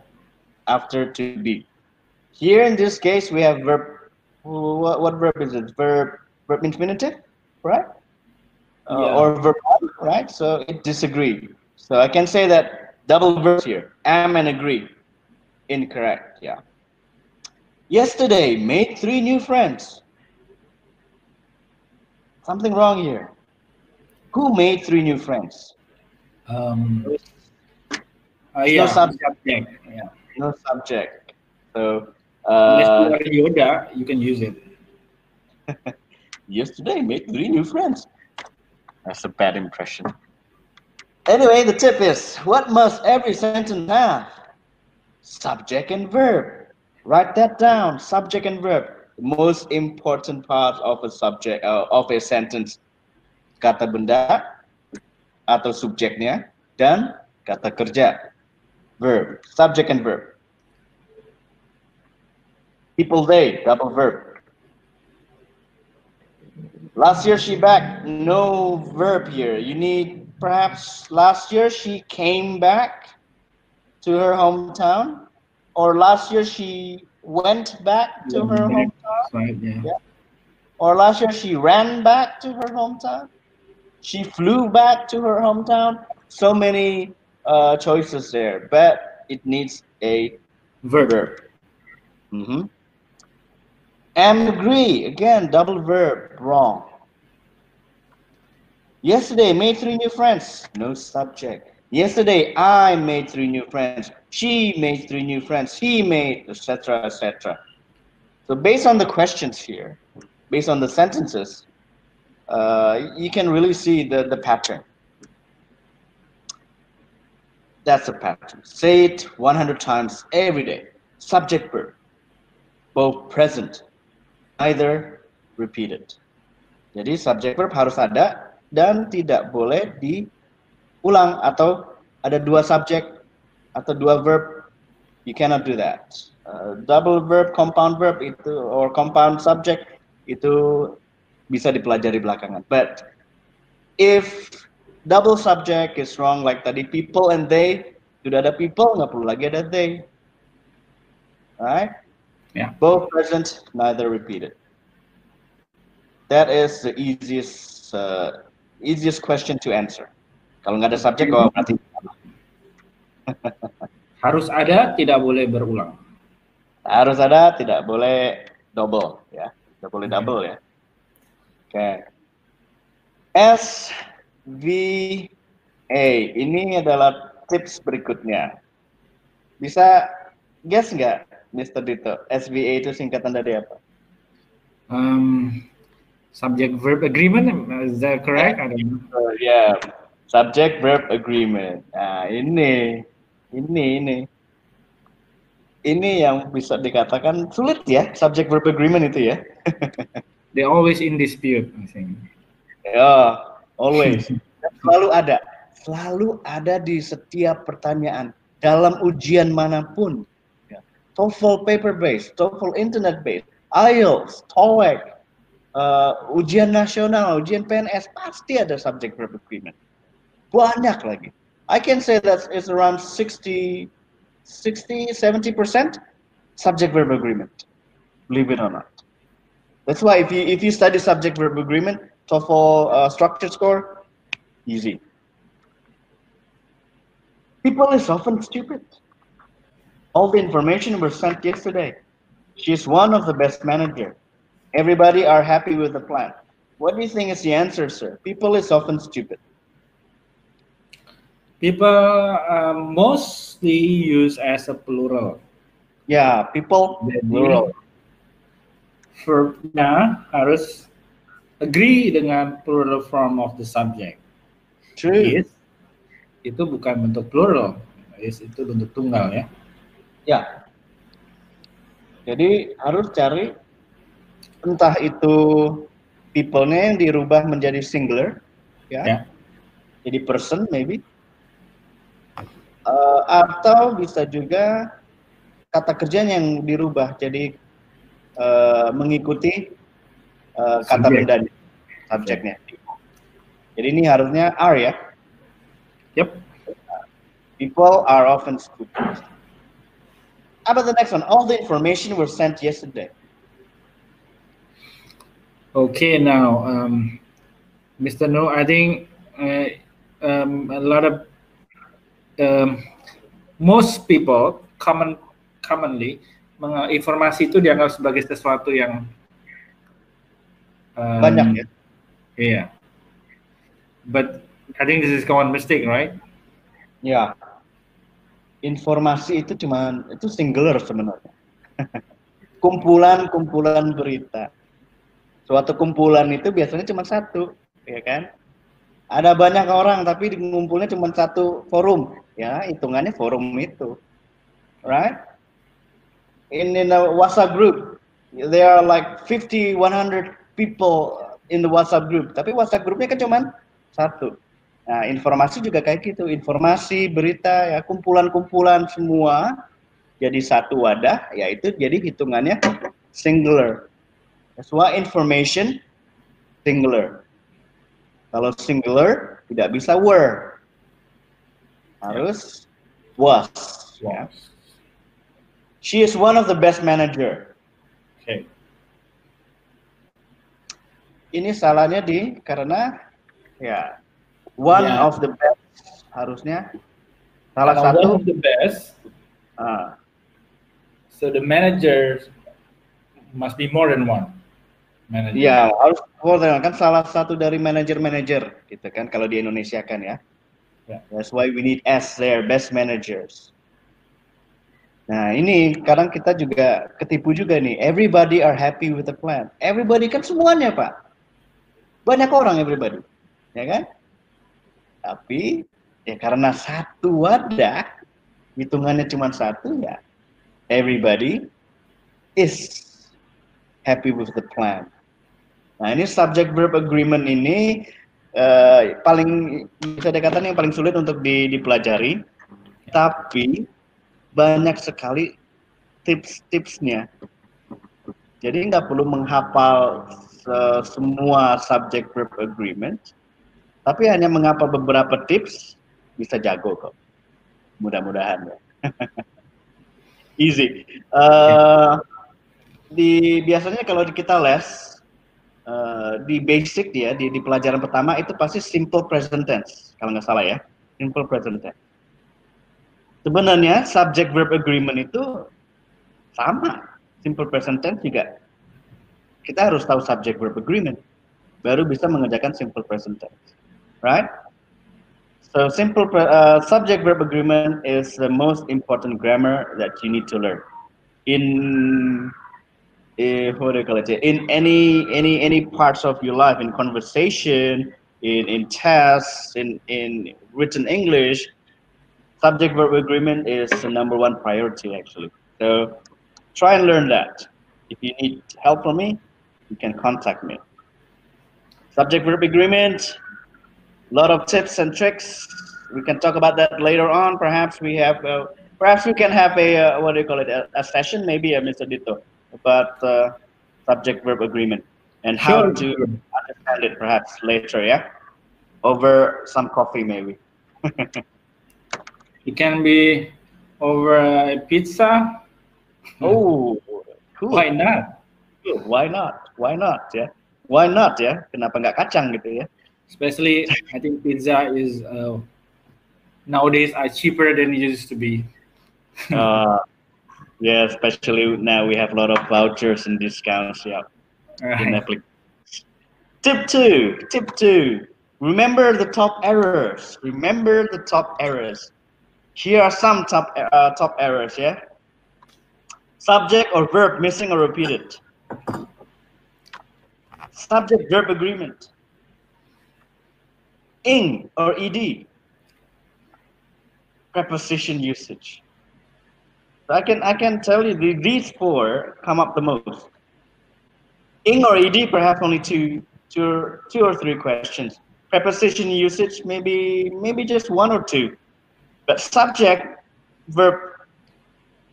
After to be. Here in this case we have verb. What verb is it? Verb infinitive, right? Yeah. Or verb 1, right? So it disagree. So I can say that double verbs here. Am and agree. Incorrect. Yeah. Yesterday made 3 new friends. Something wrong here. Who made 3 new friends? Yeah, subject. Yeah. No subject. So Unless you are Yoda, you can use it. yesterday made 3 new friends. That's a bad impression. Anyway, the tip is, what must every sentence have? Subject and verb. Write that down. Subject and verb. The most important part of a subject of a sentence. Kata benda atau subjeknya dan kata kerja. Verb. Subject and verb. People, they, double verb. Last year she back, no verb here. You need, perhaps last year she came back to her hometown, or last year she went back to her hometown. Right, yeah. Or last year she ran back to her hometown. She flew back to her hometown. So many choices there, but it needs a verb. Am agree, again, double verb, wrong. Yesterday made 3 new friends, no subject. Yesterday, I made 3 new friends. She made 3 new friends. He made, etc., etc. So based on the questions here, based on the sentences, you can really see the pattern. That's the pattern. Say it 100 times every day. Subject verb, both present, neither repeated. Jadi subject verb harus ada dan tidak boleh diulang, atau ada 2 subjek atau 2 verb. You cannot do that. Double verb, compound verb itu, or compound subject itu bisa dipelajari belakangan. But if double subject is wrong, like tadi people and they, sudah ada people, nggak perlu lagi ada they. Right? Yeah. Both present, neither repeated. That is the easiest question to answer. Kalau nggak ada subjek, oh berarti harus ada, tidak boleh berulang. harus ada, tidak boleh double, ya. Tidak boleh double, ya. Oke. SVA ini adalah tips berikutnya. Bisa guess nggak, Mr. Dito? SVA itu singkatan dari apa? Subject verb agreement, is that correct? I don't know. Yeah, subject verb agreement. Nah, ini yang bisa dikatakan sulit ya, subject verb agreement itu ya. They always in dispute, I think. Ya, always. Selalu ada di setiap pertanyaan dalam ujian manapun. Ya. TOEFL paper based, TOEFL internet based, IELTS, TOEIC, ujian nasional, ujian PNS, pasti ada subject verb agreement. Banyak lagi. I can say that it's around 60-70% subject verb agreement. Believe it or not. That's why if you study subject verb agreement, TOEFL structure score, easy. People is often stupid. All the information was sent yesterday. She's one of the best manager. Everybody are happy with the plan. What do you think is the answer, sir? People is often stupid. People mostly use as a plural. Yeah, people plural. Verbnya harus agree dengan plural form of the subject. True. Is itu bukan bentuk plural, is itu bentuk tunggal ya. Ya. Jadi harus cari entah itu people-nya yang dirubah menjadi singular, ya. Jadi person maybe. Atau bisa juga kata kerjanya yang dirubah jadi mengikuti kata benda subjeknya. Jadi ini harusnya are ya. Yep. People are often stupid. How about the next one? All the information was sent yesterday. Okay, now, Mr. No, I think a lot of most people commonly informasi itu dianggap sebagai sesuatu yang banyak ya. Yeah. But I think this is common mistake, right? Ya. Informasi itu itu singular sebenarnya. Kumpulan berita. Suatu kumpulan itu biasanya cuma satu, ya kan? Ada banyak orang tapi ngumpulnya cuma satu forum, ya, hitungannya forum itu. Right? In a WhatsApp group, there are like 50, 100 people in the WhatsApp group, tapi WhatsApp grupnya kan cuma satu. Nah, informasi juga kayak gitu, informasi, berita, ya, kumpulan-kumpulan semua jadi satu wadah, yaitu jadi hitungannya singular. That's why information singular. Kalau singular tidak bisa were, harus was. Ya. She is one of the best manager. Okay. Ini salahnya karena ya one of the best harusnya salah satu. One of the best. So the manager must be more than one. Manager. Ya, harus more than one, kan salah satu dari manajer gitu kan kalau di Indonesia kan ya. Yeah. That's why we need S there, best managers. Nah, ini kadang kita juga ketipu juga nih. Everybody are happy with the plan. Everybody kan semuanya, Pak. Banyak orang everybody. Ya kan? Tapi ya karena satu wadah, hitungannya cuma satu ya. Everybody is happy with the plan. Nah, ini subject verb agreement ini paling bisa dikatakan yang paling sulit untuk dipelajari, tapi banyak sekali tips-tipsnya. Jadi nggak perlu menghafal semua subject verb agreement, tapi hanya menghafal beberapa tips bisa jago kok. Mudah-mudahan ya. Easy. Biasanya kalau kita les di basic dia di pelajaran pertama itu pasti simple present tense kalau nggak salah ya, simple present tense. Sebenarnya subject verb agreement itu sama, simple present tense juga. Kita harus tahu subject verb agreement baru bisa mengerjakan simple present tense, right? So simple subject verb agreement is the most important grammar that you need to learn in what do you call it? In any parts of your life, in conversation, in tests, in written English, subject verb agreement is the #1 priority actually. So try and learn that. If you need help from me, you can contact me. Subject verb agreement, a lot of tips and tricks. We can talk about that later on. Perhaps we can have a what do you call it? A session, maybe, Mr. Dito, about subject verb agreement and how to understand it perhaps later, yeah? Over some coffee maybe. It can be over a pizza. Oh, cool. Why not? Cool. Why not? Why not, ya? Why not, ya? Kenapa nggak kacang gitu ya? Especially, I think pizza is nowadays are cheaper than it used to be. Yeah, especially now we have a lot of vouchers and discounts. Yeah. Right. Tip two. Remember the top errors. Remember the top errors. Here are some top errors. Yeah. Subject or verb missing or repeated. Subject verb agreement. Ing or ed. Preposition usage. So I can tell you these four come up the most. Ing or ed, perhaps only two or three questions. Preposition usage, maybe just one or two. But subject, verb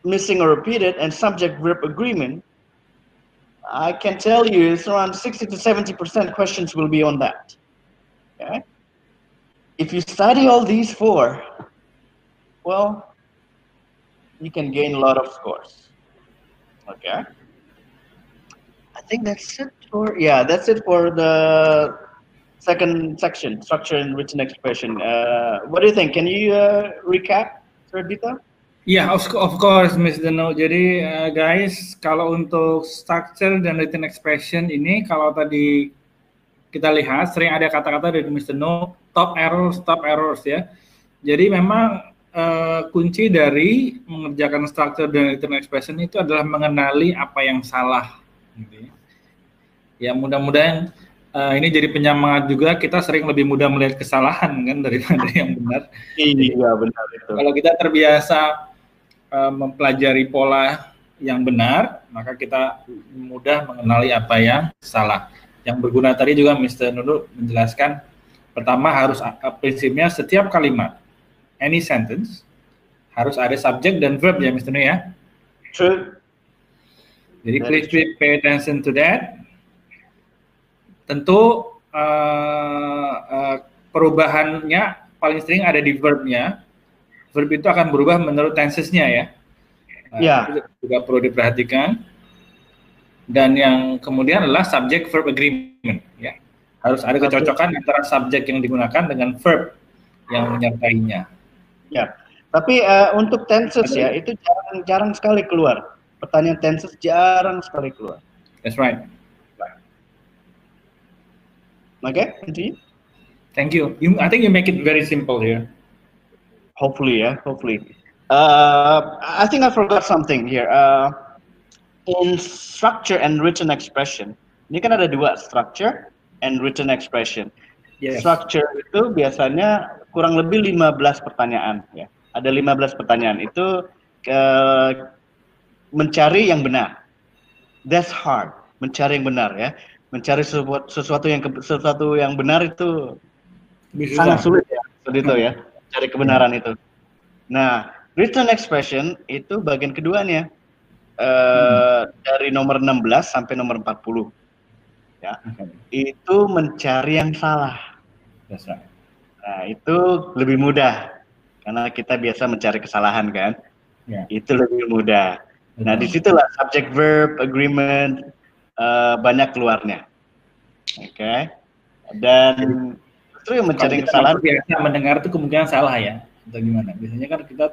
missing or repeated, and subject verb agreement, I can tell you it's around 60 to 70% questions will be on that. Okay? If you study all these four, well, you can gain a lot of scores. Okay. I think that's it for the second section, structure and written expression. What do you think? Can you recap, Sir Dita? Yeah, of course, Miss Deno. Jadi guys, kalau untuk structure dan written expression ini, kalau tadi kita lihat sering ada kata-kata dari Miss Deno, top errors ya. Jadi memang kunci dari mengerjakan structure dan written expression itu adalah mengenali apa yang salah. Gitu ya. Ya mudah-mudahan ini jadi penyemangat juga, kita sering lebih mudah melihat kesalahan kan daripada yang benar. Iya benar itu. Kalau kita terbiasa mempelajari pola yang benar, maka kita mudah mengenali apa yang salah. Yang berguna tadi juga Mr. Nunu menjelaskan, pertama harus prinsipnya setiap kalimat, any sentence, harus ada subject dan verb ya Mr. Nunu ya. True. Jadi please pay attention to that. Tentu perubahannya paling sering ada di verbnya. Verb itu akan berubah menurut tensesnya ya. Itu juga perlu diperhatikan. Dan yang kemudian adalah subject verb agreement ya. Harus ada kecocokan antara subjek yang digunakan dengan verb yang menyertainya. Ya. Tapi untuk tenses ya itu jarang sekali keluar. Pertanyaan tenses jarang sekali keluar. That's right. Okay, continue. Thank you. I think you make it very simple here. Hopefully, yeah, hopefully. I think I forgot something here. In structure and written expression, ini kan ada dua, structure and written expression. Yes. Structure itu biasanya kurang lebih 15 pertanyaan, ya. Ada 15 pertanyaan itu mencari yang benar. That's hard, mencari yang benar, ya. Mencari sesuatu yang benar itu sangat sulit, ya, seperti itu, ya. Cari kebenaran itu. Nah, written expression itu bagian keduanya. Dari nomor 16 sampai nomor 40, ya. Itu mencari yang salah. That's right. Nah, itu lebih mudah karena kita biasa mencari kesalahan, kan. Itu lebih mudah. Nah, disitulah subject verb agreement banyak keluarnya. Oke. Dan justru yang mencari kesalahan biasa mendengar itu kemungkinan salah, ya, atau gimana? Biasanya kan kita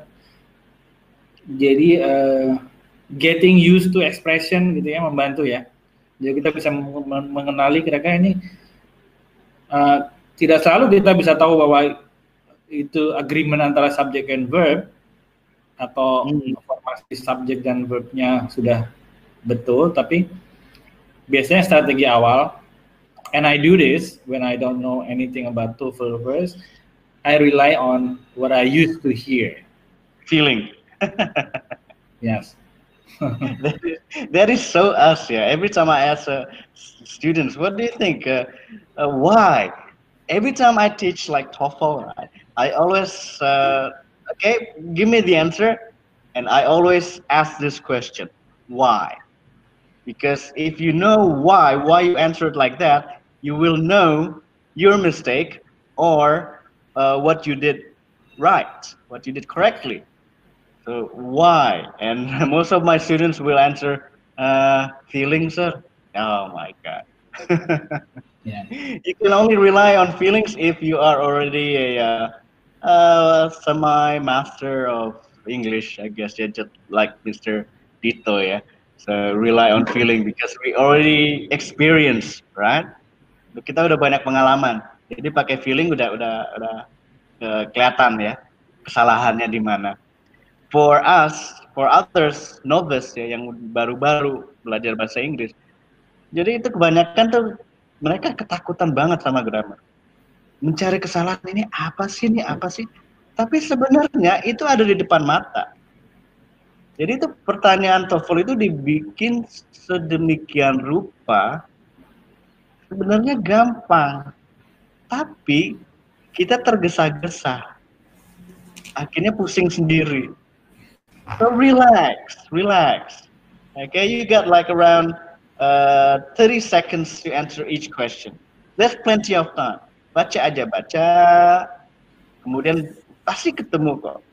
jadi getting used to expression gitu ya, membantu ya. Jadi kita bisa mengenali kira-kira ini tidak selalu kita bisa tahu bahwa itu agreement antara subject and verb atau formasi subjek dan verbnya sudah betul, tapi biasanya strategi awal, and I do this when I don't know anything about TOEFL first, I rely on what I used to hear. Feeling. Yes. That is so us, yeah. Every time I ask students, what do you think? Why? Every time I teach like TOEFL, I always, okay, give me the answer, and I always ask this question, why? Because if you know why you answered like that, you will know your mistake or what you did right, what you did correctly. So why? And most of my students will answer, feelings, sir. Oh my God. Yeah. You can only rely on feelings if you are already a semi-master of English, I guess, yeah, just like Mr. Dito, yeah. So rely on feeling because we already experience, right? Kita udah banyak pengalaman. Jadi pakai feeling udah kelihatan ya kesalahannya di mana. For us, for others, novice ya yang baru-baru belajar bahasa Inggris, jadi itu kebanyakan tuh mereka ketakutan banget sama grammar. Mencari kesalahan ini apa sih? Tapi sebenarnya itu ada di depan mata. Jadi itu pertanyaan TOEFL itu dibikin sedemikian rupa, sebenarnya gampang, tapi kita tergesa-gesa, akhirnya pusing sendiri. So relax. Okay, you got like around 30 seconds to answer each question. There's plenty of time. Baca, kemudian pasti ketemu kok.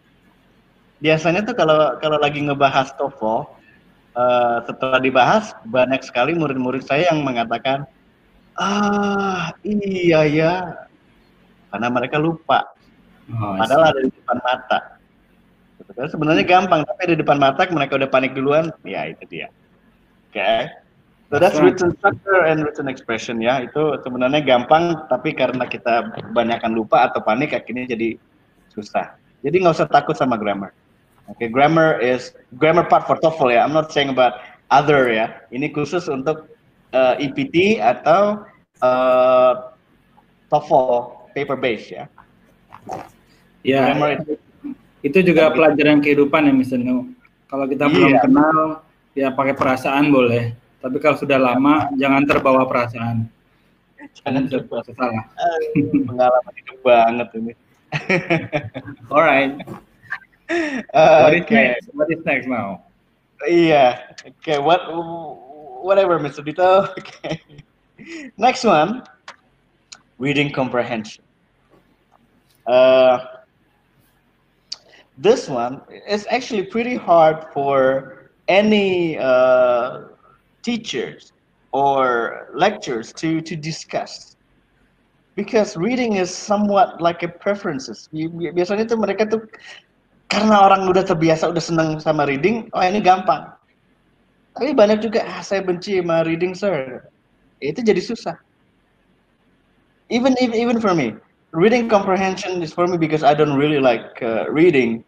Biasanya tuh kalau lagi ngebahas TOEFL, setelah dibahas banyak sekali murid-murid saya yang mengatakan, iya ya, karena mereka lupa. Padahal ada di depan mata. Sebenarnya gampang, tapi di depan mata mereka udah panik duluan, ya itu dia. Okay. So that's written structure and written expression ya. Itu sebenarnya gampang, tapi karena kita kebanyakan lupa atau panik akhirnya jadi susah. Jadi nggak usah takut sama grammar. Okay, grammar part for TOEFL ya. I'm not saying about other ya. Ini khusus untuk EPT atau TOEFL paper base ya. Ya. Grammar itu juga pelajaran kehidupan ya, Mr. Nu. Kalau kita belum kenal, ya pakai perasaan boleh. Tapi kalau sudah lama, jangan terbawa perasaan. Jangan terbawa salah. Pengalaman hidup banget ini. Alright. What is next now? Iya. Okay. Whatever, Mr. Dito. Okay. Next one, reading comprehension. This one is actually pretty hard for any teachers or lecturers to discuss, because reading is somewhat like a preferences. Biasanya tuh mereka tuh karena orang udah terbiasa, udah senang sama reading, oh ini gampang. Tapi banyak juga, saya benci sama reading, sir. Itu jadi susah. Even for me. reading comprehension is for me because I don't really like reading.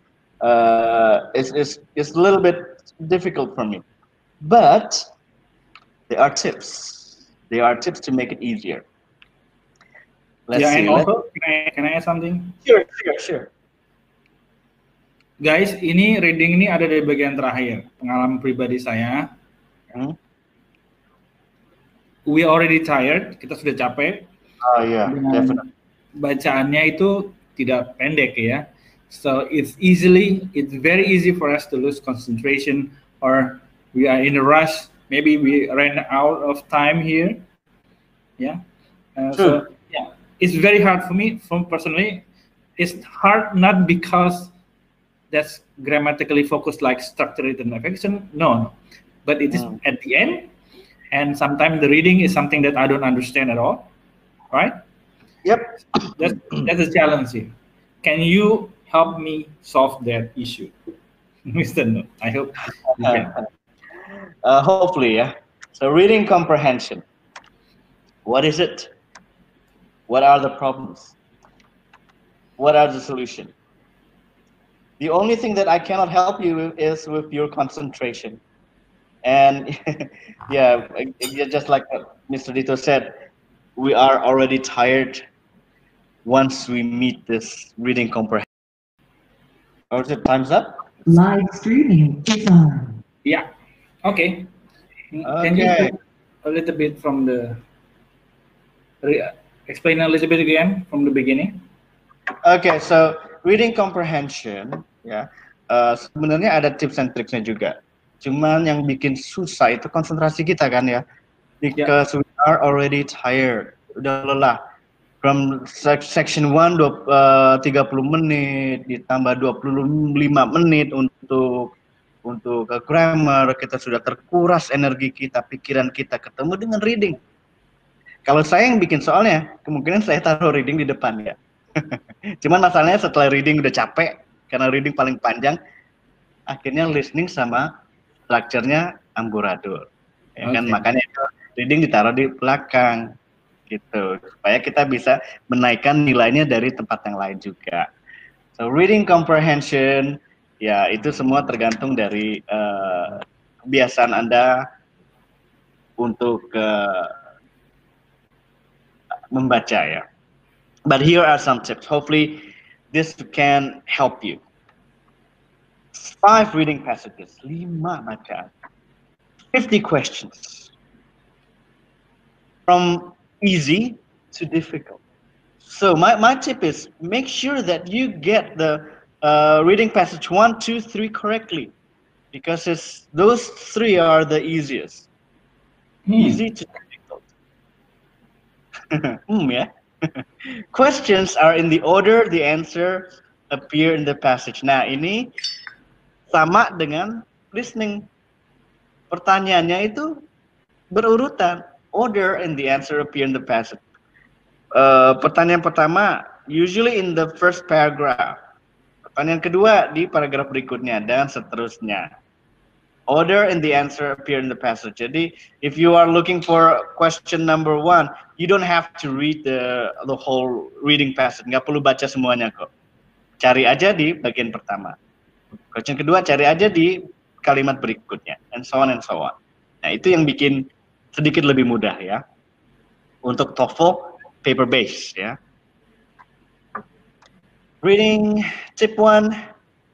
It's a little bit difficult for me, but there are tips. There are tips to make it easier. Let's Yeah, see. and also can I add something? Sure. Guys, ini reading ini ada di bagian terakhir. Pengalaman pribadi saya. Hmm? We already tired, kita sudah capek. Oh yeah, definitely. Bacaannya itu tidak pendek ya. So it's very easy for us to lose concentration, or we are in a rush. Maybe we ran out of time here. Yeah. So yeah, it's very hard for me. Personally, it's hard not because that's grammatically focused like structure written affection. No, but it is at the end, and sometimes the reading is something that I don't understand at all. Right? Yep. That's a challenge here. Can you help me solve that issue, Mr. No? I hope you can. Hopefully, yeah. So reading comprehension. What is it? What are the problems? What are the solutions? The only thing that I cannot help you with is with your concentration. And yeah, just like Mr. Dito said, we are already tired once we meet this reading comprehension. Or is it time's up? Live streaming is on. Yeah. Okay. Can you a little bit from the explain a little bit again from the beginning? Okay, so reading comprehension, ya, sebenarnya ada tips and tricksnya juga. Cuman yang bikin susah itu konsentrasi kita kan ya, because we are already tired, udah lelah. From section 1 30 menit ditambah 25 menit untuk ke grammar, kita sudah terkuras energi kita, pikiran kita, ketemu dengan reading. Kalau saya yang bikin soalnya, kemungkinan saya taruh reading di depan ya. Cuman masalahnya setelah reading udah capek, karena reading paling panjang, akhirnya listening sama structure-nya amburadul. Ya kan, makanya reading ditaruh di belakang gitu, supaya kita bisa menaikkan nilainya dari tempat yang lain juga. So reading comprehension, ya itu semua tergantung dari kebiasaan Anda untuk membaca ya. But here are some tips. Hopefully this can help you. 5 reading passages, 5 bacaan, 50 questions, from easy to difficult. So my tip is make sure that you get the reading passage 1, 2, 3 correctly, because those 3 are the easiest. Easy to difficult. Yeah. Questions are in the order the answer appear in the passage. Nah, ini sama dengan listening. Pertanyaannya itu berurutan. Order and the answer appear in the passage. Pertanyaan pertama usually in the first paragraph. Pertanyaan kedua di paragraf berikutnya dan seterusnya. Order and the answer appear in the passage. Jadi if you are looking for question number 1, you don't have to read the whole reading passage. Nggak perlu baca semuanya kok. Cari aja di bagian pertama. Question kedua cari aja di kalimat berikutnya, and so on and so on. Nah itu yang bikin sedikit lebih mudah ya untuk TOEFL paper base ya. Reading tip 1,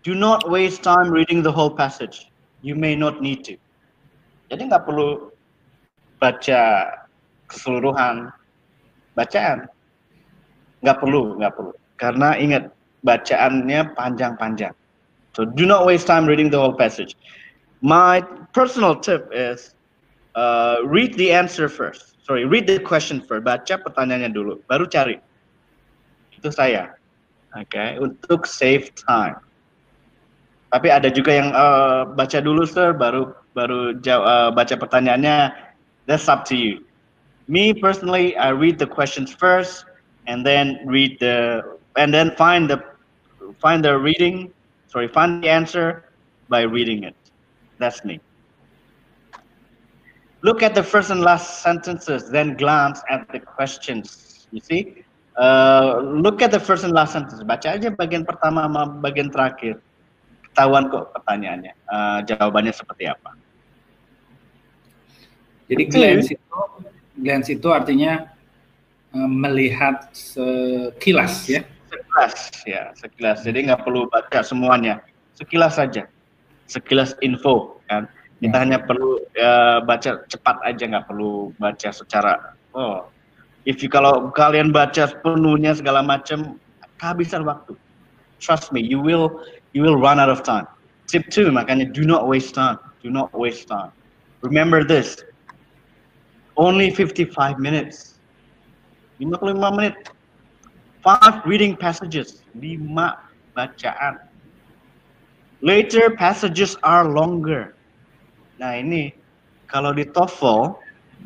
do not waste time reading the whole passage. You may not need to. Jadi nggak perlu baca keseluruhan bacaan. Nggak perlu. Karena ingat bacaannya panjang-panjang. So do not waste time reading the whole passage. My personal tip is read the answer first. Sorry, read the question first. Baca pertanyaannya dulu, baru cari. Itu saya. Oke, untuk save time. Tapi ada juga yang baca dulu sir, baru baca pertanyaannya. That's up to you. Me personally, I read the questions first, and then find the answer by reading it. That's me. Look at the first and last sentences, then glance at the questions. You see, Look at the first and last sentence. Baca aja bagian pertama sama bagian terakhir. Ketahuan kok pertanyaannya. Jawabannya seperti apa. Jadi glance itu artinya melihat sekilas ya. Sekilas. Jadi nggak perlu baca semuanya. Sekilas saja. Sekilas info kan. Kita hanya perlu baca cepat aja, nggak perlu baca secara kalau kalian baca sepenuhnya segala macam, kehabisan waktu. Trust me, you will run out of time. Tip 2, makanya do not waste time. Do not waste time. Remember this. Only 55 minutes. 55 menit. 5 reading passages. 5 bacaan. Later passages are longer. Nah ini kalau di TOEFL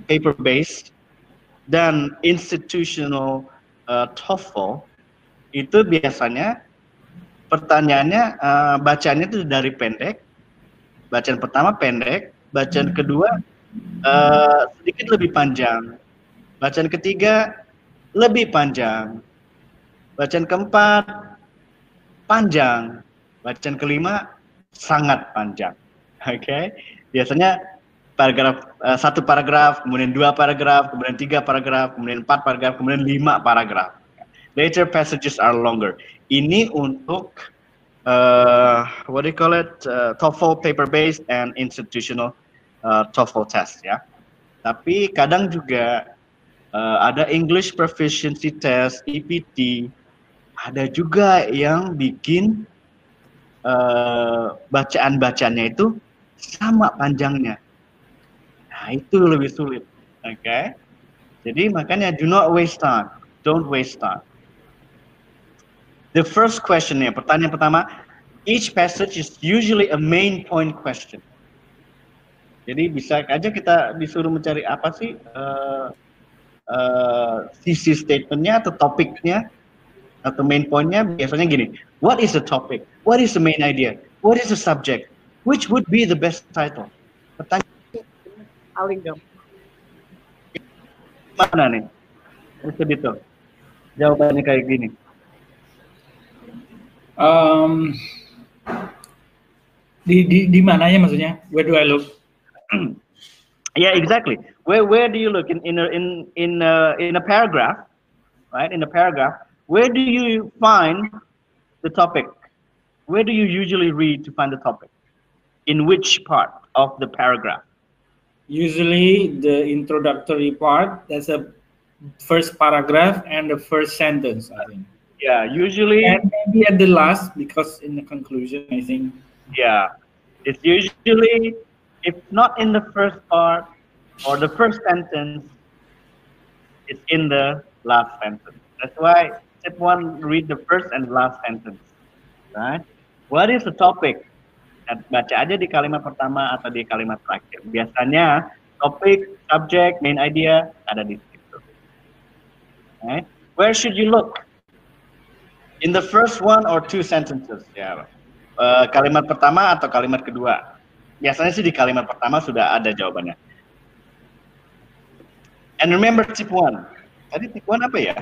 paper based dan institutional TOEFL itu biasanya pertanyaannya bacaannya itu dari pendek. Bacaan pertama pendek, bacaan kedua sedikit lebih panjang, bacaan ketiga lebih panjang, bacaan keempat panjang, bacaan kelima sangat panjang. Oke. Biasanya satu paragraf, kemudian 2 paragraf, kemudian 3 paragraf, kemudian 4 paragraf, kemudian 5 paragraf. Later passages are longer. Ini untuk TOEFL paper based and institutional TOEFL test ya. Tapi kadang juga ada English proficiency test, EPT. Ada juga yang bikin bacaan-bacaannya itu sama panjangnya. Nah, itu lebih sulit. Oke. Jadi makanya do not waste time. Don't waste time. The first question nih, pertanyaan pertama, each passage is usually a main point question. Jadi bisa aja kita disuruh mencari apa sih sisi statementnya atau topiknya atau main pointnya. Biasanya gini, what is the topic? What is the main idea? What is the subject? Which would be the best title? Pertanyaan paling gampang. Mana nih? Mr. Dito. Jawabannya kayak gini. Di mananya maksudnya? Where do I look? Yeah, exactly. Where do you look in a paragraph, right? In a paragraph, where do you find the topic? Where do you usually read to find the topic? In which part of the paragraph? Usually the introductory part, that's the first paragraph and the first sentence, I think. Yeah, usually. And maybe at the last, because in the conclusion, I think. Yeah, it's usually, if not in the first part or the first sentence, it's in the last sentence. That's why step 1, read the first and last sentence, right? What is the topic? Baca aja di kalimat pertama atau di kalimat terakhir. Biasanya topik, subject, main idea ada di situ. Right? Where should you look? In the first 1 or 2 sentences. Ya. Kalimat pertama atau kalimat kedua. Biasanya sih di kalimat pertama sudah ada jawabannya. And remember tip 1. Tadi tip 1 apa ya?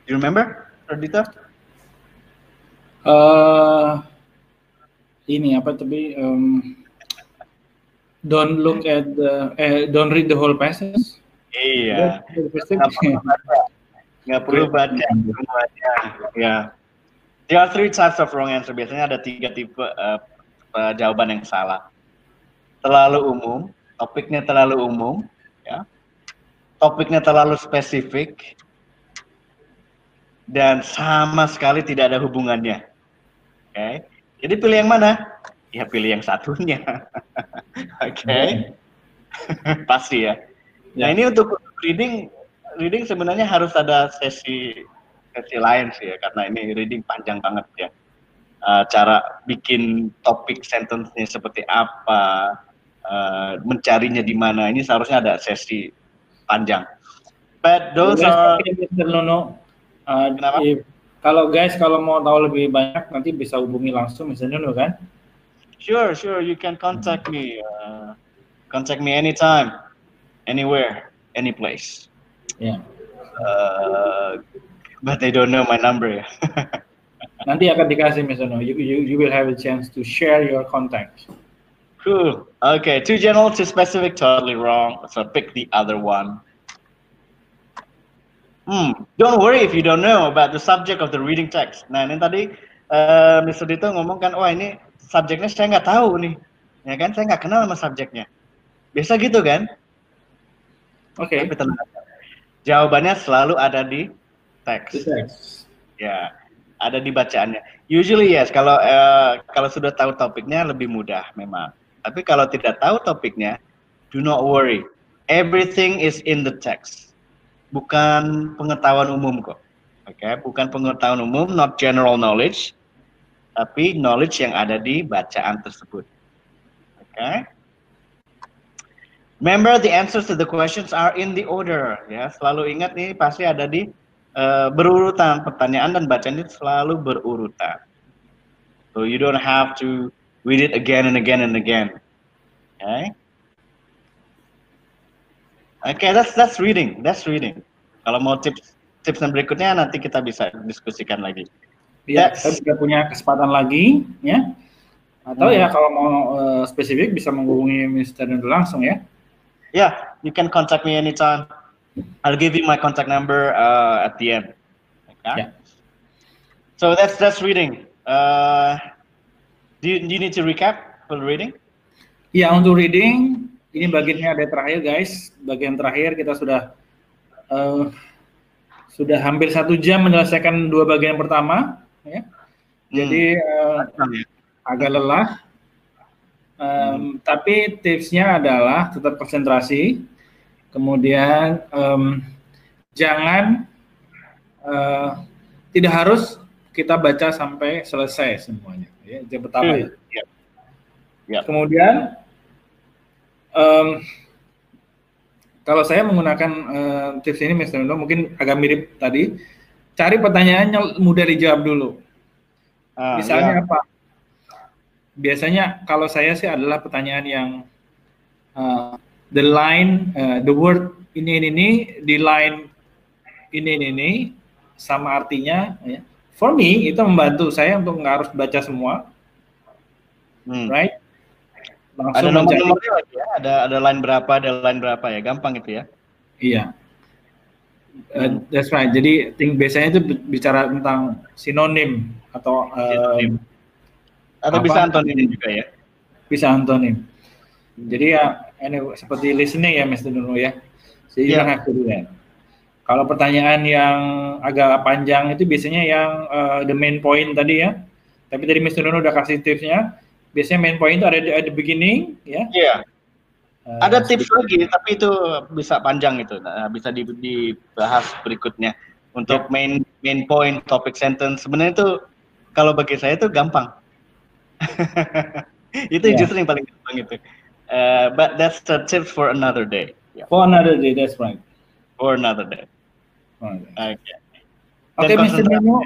Do you remember, Dito? Ini apa tapi don't look at don't read the whole passage. Iya. Nggak perlu baca semuanya. Ya. There are 3 types of wrong answer. Biasanya ada 3 tipe jawaban yang salah. Terlalu umum, topiknya terlalu umum, ya. Topiknya terlalu spesifik, dan sama sekali tidak ada hubungannya. Oke. Okay. Jadi pilih yang mana? Ya pilih yang satunya. Oke. Pasti ya. Nah ini untuk reading sebenarnya harus ada sesi lain sih ya, karena ini reading panjang banget ya. Cara bikin topik sentence-nya seperti apa, mencarinya di mana, ini seharusnya ada sesi panjang. But those are. Kenapa? Kalau mau tahu lebih banyak nanti bisa hubungi langsung Mr. Nuno kan? Sure, you can contact me. Contact me anytime, anywhere, any place. Yeah. But they don't know my number ya. Nanti akan dikasih Mr. No. You will have a chance to share your contacts. Cool. Okay, too general, too specific, totally wrong. So pick the other one. Don't worry if you don't know about the subject of the reading text. Nah, ini tadi Mr. Dito ngomong kan, wah ini subjeknya saya nggak tahu nih. Ya kan, saya nggak kenal sama subjeknya. Biasa gitu kan? Oke. Tapi tenang. Jawabannya selalu ada di teks. Ya, ada di bacaannya. Usually yes, kalau sudah tahu topiknya lebih mudah memang. Tapi kalau tidak tahu topiknya, do not worry. Everything is in the text. Bukan pengetahuan umum kok. Oke, bukan pengetahuan umum, not general knowledge, tapi knowledge yang ada di bacaan tersebut. Oke. Remember the answers to the questions are in the order. Ya, selalu ingat nih pasti ada di berurutan, pertanyaan dan bacaan itu selalu berurutan. So you don't have to read it again and again and again. Okay? Okay, that's reading. That's reading. Kalau mau tips dan berikutnya nanti kita bisa diskusikan lagi. Ya, kita sudah punya kesempatan lagi, ya. Atau ya kalau mau spesifik bisa menghubungi Mr. Nuno langsung ya. Yeah, you can contact me anytime. I'll give you my contact number at the end. Okay. Yeah. So that's reading. Do you need to recap for reading? Ya, untuk reading ini bagiannya ada terakhir guys. Bagian terakhir kita sudah hampir 1 jam menyelesaikan 2 bagian pertama. Ya. Jadi agak lelah. Tapi tipsnya adalah tetap konsentrasi. Kemudian jangan tidak harus kita baca sampai selesai semuanya. Ya, itu yang pertama ya. Kemudian kalau saya menggunakan tips ini, Mr. Nuno, mungkin agak mirip tadi. Cari pertanyaan yang mudah dijawab dulu. Misalnya apa? Biasanya kalau saya sih adalah pertanyaan yang the line, the word ini di line ini sama artinya. Ya. For me itu membantu saya untuk nggak harus baca semua, right? Langsung ada nomor-nomornya lagi ya, ada line berapa ya, gampang itu ya. Iya, that's right. Jadi biasanya itu bicara tentang sinonim atau bisa antonim juga ya. Bisa antonim. Jadi ya, seperti listening ya, Mr. Nuno ya. Jadi you don't have to do that. Kalau pertanyaan yang agak panjang itu biasanya yang the main point tadi ya. Tapi tadi Mr. Nuno udah kasih tipsnya. Biasanya main point itu ada at the beginning ya. Iya. Ada tips lagi, tapi itu bisa panjang itu. Bisa dibahas berikutnya. Untuk main point, topic sentence. Sebenarnya itu kalau bagi saya itu gampang. Itu justru yang paling gampang itu. But that's the tips for another day. Yeah. For another day, that's right. For another day. Okay. Okay, Mr. Nuno.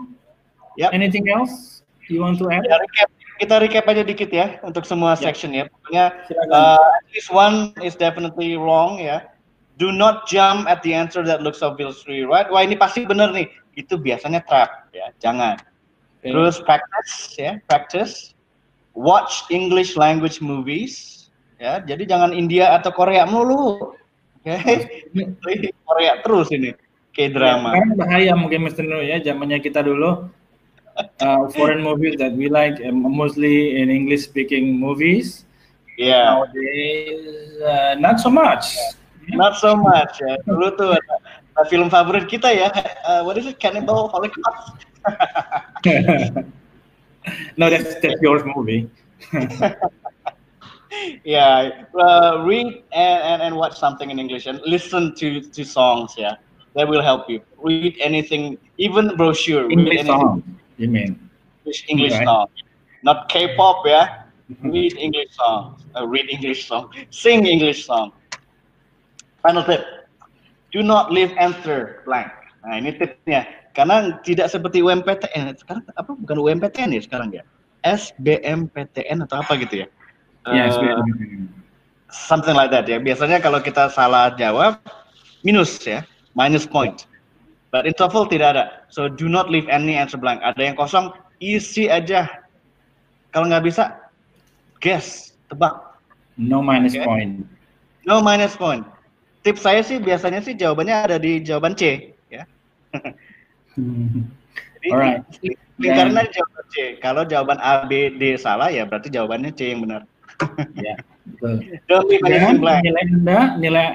Anything else you want to add? Ya, kita recap aja dikit ya untuk semua section ya. Pokoknya at least one is definitely wrong ya. Do not jump at the answer that looks obviously right. Wah ini pasti benar nih. Itu biasanya trap ya. Jangan. Okay. Terus practice. Watch English language movies. Ya, jadi jangan India atau Korea melulu. Oke. Korea terus ini. K-drama. Sekarang bahaya mungkin Mr. Nuno ya, zamannya kita dulu. Foreign movies that we like, mostly in English speaking movies. Yeah. Nowadays, not so much. Not so much. Ya. Dulu tuh ada film favorit kita ya. What is it? Cannibal Holocaust. No, that's your movie. Yeah, read and watch something in English and listen to songs. Yeah, that will help you. Read anything, even brochure. English song. You mean English song, not K-pop ya. Read English songs, read English song, sing English song. Final tip: do not leave answer blank. Nah ini tipsnya, karena tidak seperti UMPTN. Sekarang apa? Bukan UMPTN ya sekarang ya? SBMPTN atau apa gitu ya? SBMPTN. Something like that ya. Biasanya kalau kita salah jawab, minus ya, minus point. But in TOEFL tidak ada. So do not leave any answer blank. Ada yang kosong, isi aja. Kalau nggak bisa, guess, tebak. No minus Okay. point. No minus point. Tips saya sih biasanya sih jawabannya ada di jawaban C, ya. Jadi, Alright. lingkaran aja jawaban C. Kalau jawaban A, B, D salah ya berarti jawabannya C yang benar. Ya, betul. Don't leave Dan anything blank.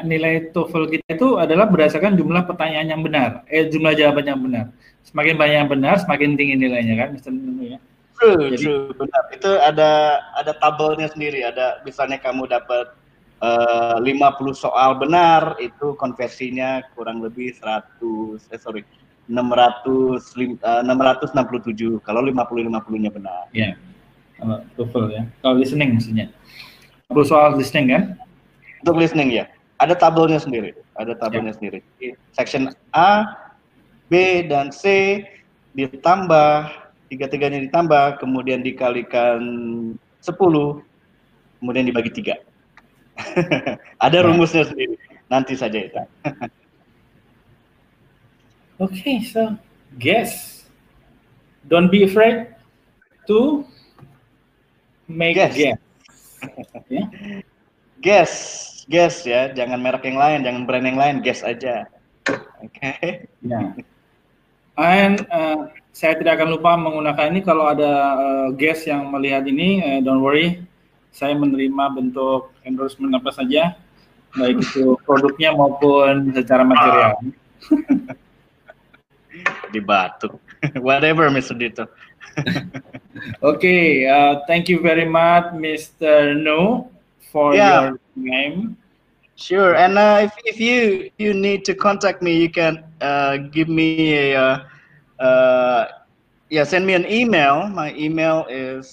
nilai TOEFL kita itu adalah berdasarkan jumlah pertanyaan yang benar, jumlah jawaban yang benar. Semakin banyak yang benar, semakin tinggi nilainya kan, Mr. Nunu ya. True, Jadi- true, benar. Itu ada tabelnya sendiri. Ada misalnya kamu dapat 50 soal benar, itu konversinya kurang lebih 667. Kalau 50-50-nya benar. Ya, kalau TOEFL ya. Kalau listening maksudnya. 10 soal listening kan? Untuk listening ya, ada tabelnya sendiri. Ada tabelnya sendiri. Section A, B, dan C ditambah, tiga-tiganya ditambah, kemudian dikalikan 10, kemudian dibagi 3. Ada rumusnya sendiri. Nanti saja itu. Okay, so guess. Don't be afraid to make Guess. guess. Ya. Guess ya, jangan merek yang lain, jangan brand yang lain, guess aja. Oke. Ya. And saya tidak akan lupa menggunakan ini kalau ada guest yang melihat ini, don't worry, saya menerima bentuk endorsement apa saja, baik itu produknya maupun secara material. Dibatuk. Whatever, Mr. Dito. Okay, thank you very much, Mr. No, for Yeah. your name. Sure. And if you need to contact me, you can give me a send me an email. My email is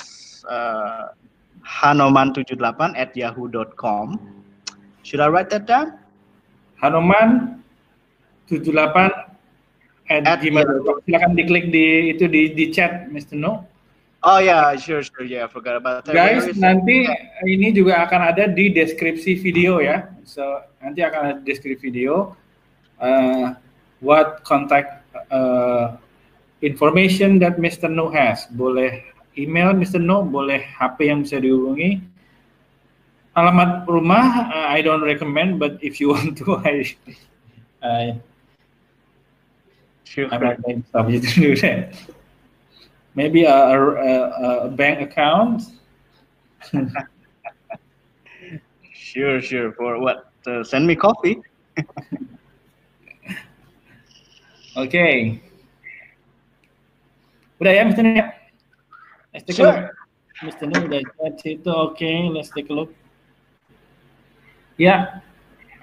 hanoman78@yahoo.com. Should I write that down? Hanoman 78@gmail.com. Silakan diklik di chat, Mr. No. Oh yeah, sure. Yeah, I forgot about that. Guys, Where is it? nanti ini juga akan ada di deskripsi video ya. So nanti akan ada deskripsi video. What contact information that Mr. No has. Boleh email Mr. No, boleh HP yang bisa dihubungi. Alamat rumah I don't recommend, but if you want to, Sure. I'm not going to stop you to do that. Maybe a bank account. Sure. For what? Send me coffee. Okay. Udah ya, Mr. No? Let's take a look. Sure. Mr. No udah chat situ. Okay, let's take a look. Ya,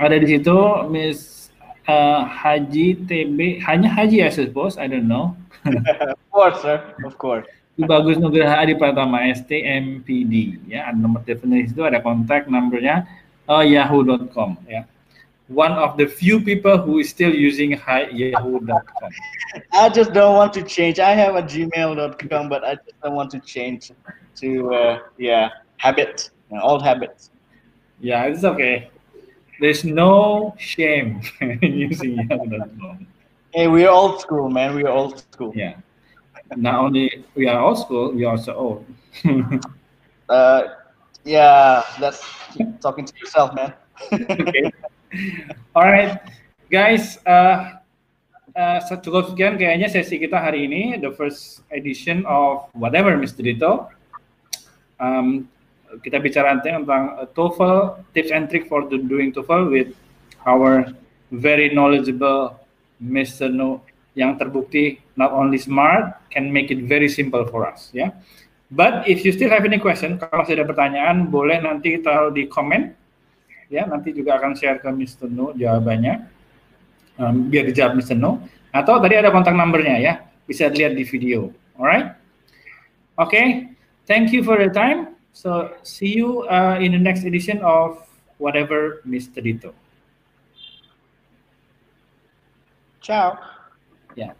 ada di situ Miss Haji TB. Hanya Haji I suppose, I don't know. Of course, sir. Of course. Bagus Nugraha Adi Pratama STMPD ya, ada nomor telepon di situ, ada kontak nomornya yahoo.com ya. One of the few people who is still using yahoo.com. I just don't want to change. I have a gmail.com, but I just don't want to change to habit, old habits. Yeah, it's okay. There's no shame in using yahoo.com. Hey, we're old school, man. We're old school. Yeah. Not only we are old school, we are also old. Yeah, that's talking to yourself, man. Okay. Alright, guys. Cukup sekian kayaknya sesi kita hari ini, the first edition of whatever Mr. Dito. Kita bicara tentang TOEFL, tips and trick for doing TOEFL with our very knowledgeable Mr. No, yang terbukti not only smart, can make it very simple for us, ya. But if you still have any question, kalau masih ada pertanyaan, boleh nanti taruh di komen, ya. Nanti juga akan share ke Mr. No jawabannya, biar dijawab Mr. No. Atau tadi ada kontak numbernya, ya, bisa dilihat di video. Alright? Okay, thank you for your time. So see you in the next edition of whatever Mr. Dito. Ciao. Yeah.